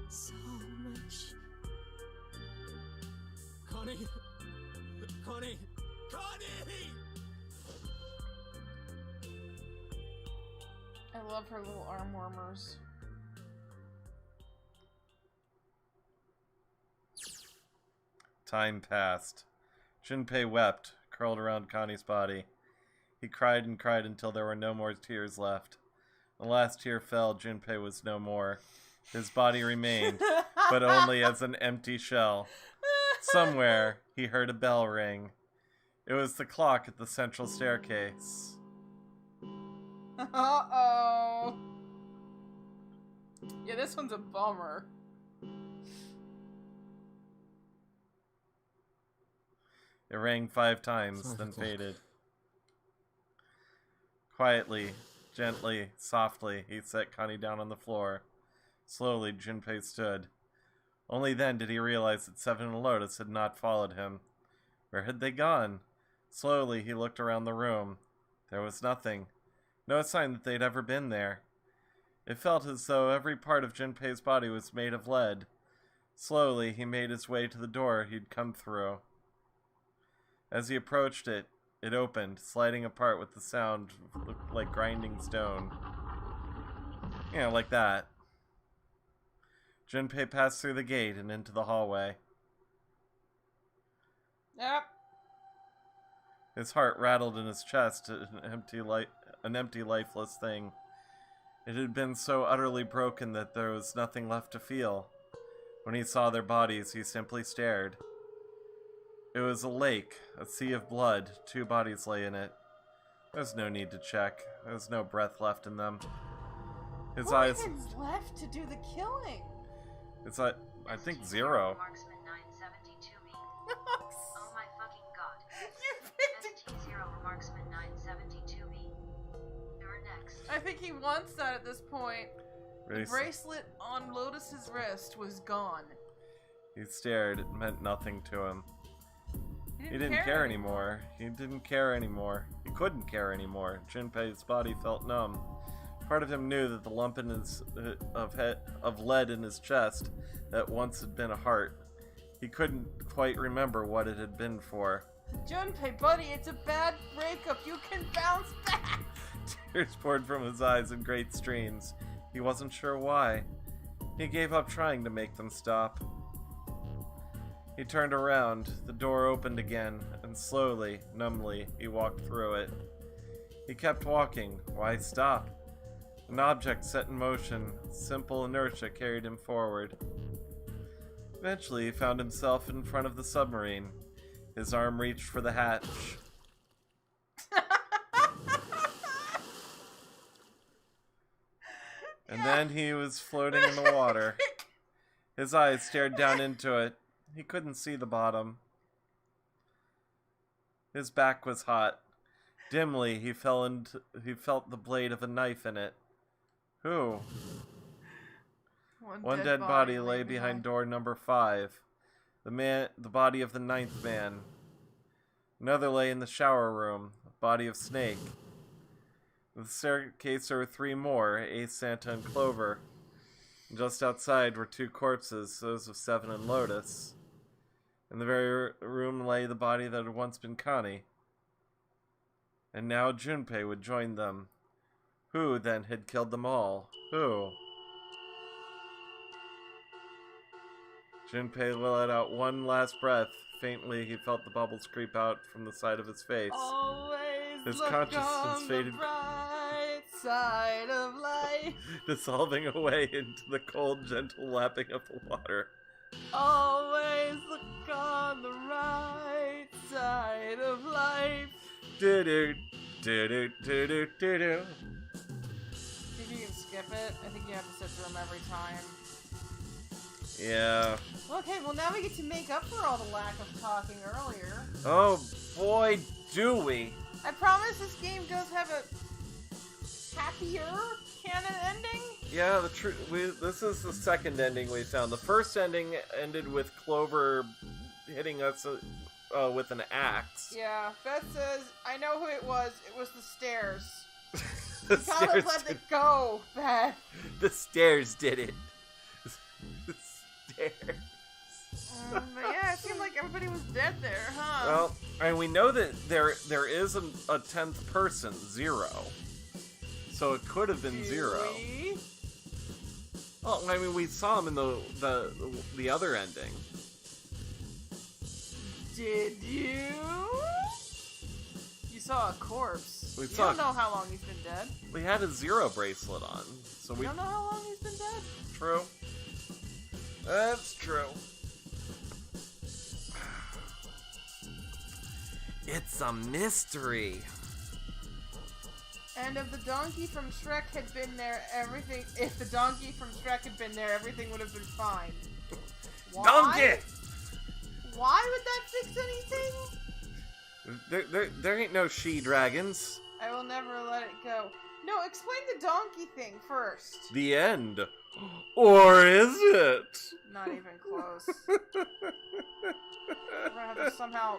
so much. Connie! Connie! Connie! I love her little arm warmers. Time passed. Junpei wept, curled around Connie's body. He cried and cried until there were no more tears left. The last tear fell, Junpei was no more. His body remained, but only as an empty shell. Somewhere, he heard a bell ring. It was the clock at the central staircase. Uh-oh. Yeah, this one's a bummer. It rang 5 times, 5 then o'clock. faded. Quietly, gently, softly, he set Connie down on the floor. Slowly, Junpei stood. Only then did he realize that Seven and Lotus had not followed him. Where had they gone? Slowly, he looked around the room. There was nothing. No sign that they'd ever been there. It felt as though every part of Junpei's body was made of lead. Slowly, he made his way to the door he'd come through. As he approached it, it opened, sliding apart with the sound like grinding stone. Yeah, like that. Junpei passed through the gate and into the hallway. Yep. His heart rattled in his chest, an empty, lifeless thing. It had been so utterly broken that there was nothing left to feel. When he saw their bodies, he simply stared. It was a lake, a sea of blood. 2 bodies lay in it. There's no need to check. There's no breath left in them. His eyes... Morgan's left to do the killing. It's I think 0. Marksman 972B. Oh my fucking god. You picked it. ST0 Marksman 972B. You're next. I think he wants that at this point. The bracelet on Lotus's wrist was gone. He stared. It meant nothing to him. He didn't care anymore. He didn't care anymore. He couldn't care anymore. Junpei's body felt numb. Part of him knew that the lump in his of lead in his chest that once had been a heart. He couldn't quite remember what it had been for. Junpei, buddy, it's a bad breakup. You can bounce back. Tears poured from his eyes in great streams. He wasn't sure why. He gave up trying to make them stop. He turned around. The door opened again, and slowly, numbly, he walked through it. He kept walking. Why stop? An object set in motion. Simple inertia carried him forward. Eventually, he found himself in front of the submarine. His arm reached for the hatch. And then he was floating in the water. His eyes stared down into it. He couldn't see the bottom. His back was hot. Dimly, he felt the blade of a knife in it. Who? One dead body lay behind door number 5. The body of the 9th man. Another lay in the shower room. The body of Snake. In the staircase there were 3 more, Ace, Santa, and Clover. And just outside were 2 corpses, those of Seven and Lotus. In the very room lay the body that had once been Connie. And now Junpei would join them. Who, then, had killed them all? Who? Junpei let out one last breath. Faintly, he felt the bubbles creep out from the side of his face. Always His look consciousness on faded, the bright side of life. dissolving away into the cold, gentle lapping of the water. Always look on the right side of life. Do-do, do-do, do-do, do-do. If you can skip it, I think you have to sit through them every time. Yeah. Okay, well now we get to make up for all the lack of talking earlier. Oh boy, do we. I promise this game does have a happier canon ending. Yeah, this is the second ending we found. The first ending ended with Clover hitting us with an axe. Yeah, Beth says, I know who it was. It was the stairs. The You gotta let it go, Beth. The stairs did it. The stairs. Yeah, it seemed like everybody was dead there, huh? Well, and we know that there is a 10th person, Zero. So it could have been Zero. We? Well, I mean, we saw him in the other ending. Did you? You saw a corpse. We You saw- don't know how long he's been dead. We had a Zero bracelet on, so You we. don't know how long he's been dead? True. That's true. It's a mystery. And if the donkey from Shrek had been there, if the donkey from Shrek had been there, everything would have been fine. Why? Donkey! Why would that fix anything? There ain't no she-dragons. I will never let it go. No, explain the donkey thing first. The end. Or is it? Not even close. We're gonna have to somehow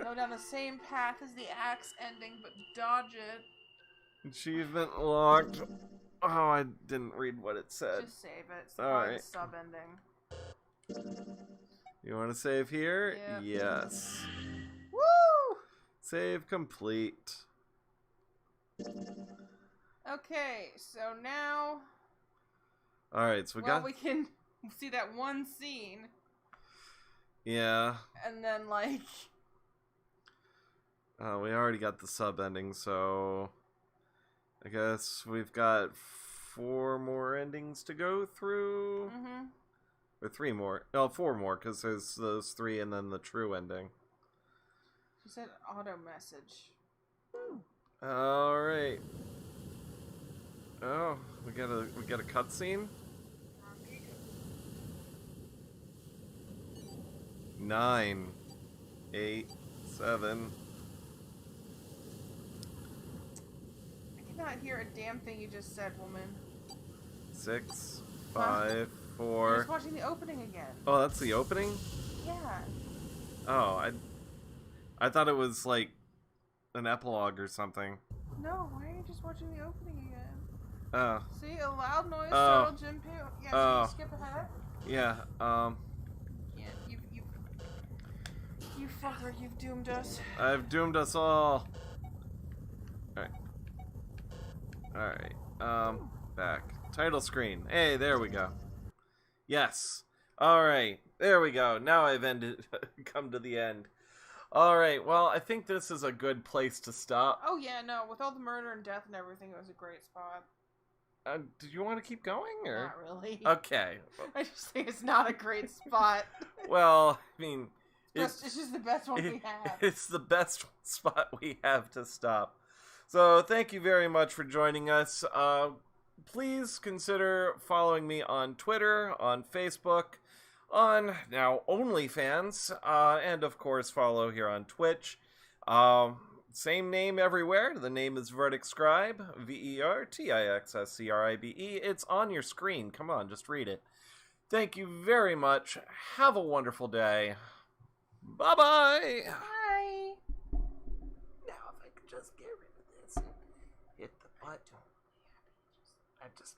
go down the same path as the axe ending, but dodge it. Achievement locked. Oh, I didn't read what it said. Just save it. It's All probably right. the sub-ending. You want to save here? Yeah. Yes. Woo! Save complete. Okay, so now... Alright, so we can see that one scene, Yeah. and then, like... We already got the sub ending, so... I guess we've got 4 more endings to go through. Mm-hmm. Or 3 more. No, 4 more, because there's those 3 and then the true ending. She said auto message. Alright. Oh, we got a cutscene? 9, 8, 7. I cannot hear a damn thing you just said, woman. 6, Huh? 5, You're 4. just watching the opening again. Oh, that's the opening? Yeah. Oh, I thought it was like an epilogue or something. No, why are you just watching the opening again? Oh, See, a loud noise Oh. startled Jinpei. Yeah, so Oh. you skip ahead. yeah. Yeah, you fucker, you've doomed us. I've doomed us all. Alright. Back. Title screen. Hey, there we go. Yes. Alright. There we go. Now I've come to the end. Alright, well, I think this is a good place to stop. Oh yeah, no, with all the murder and death and everything, it was a great spot. Did you want to keep going, or? Not really. Okay. I just think it's not a great spot. Well, I mean... It's just the best one we have. It's the best spot we have to stop. So, thank you very much for joining us. Please consider following me on Twitter, on Facebook, on now OnlyFans, and of course follow here on Twitch. Same name everywhere. The name is Verdict Scribe, VERTIXSCRIBE. It's on your screen. Come on, just read it. Thank you very much. Have a wonderful day. Bye-bye. Bye. Now if I could just get rid of this, hit the button. I just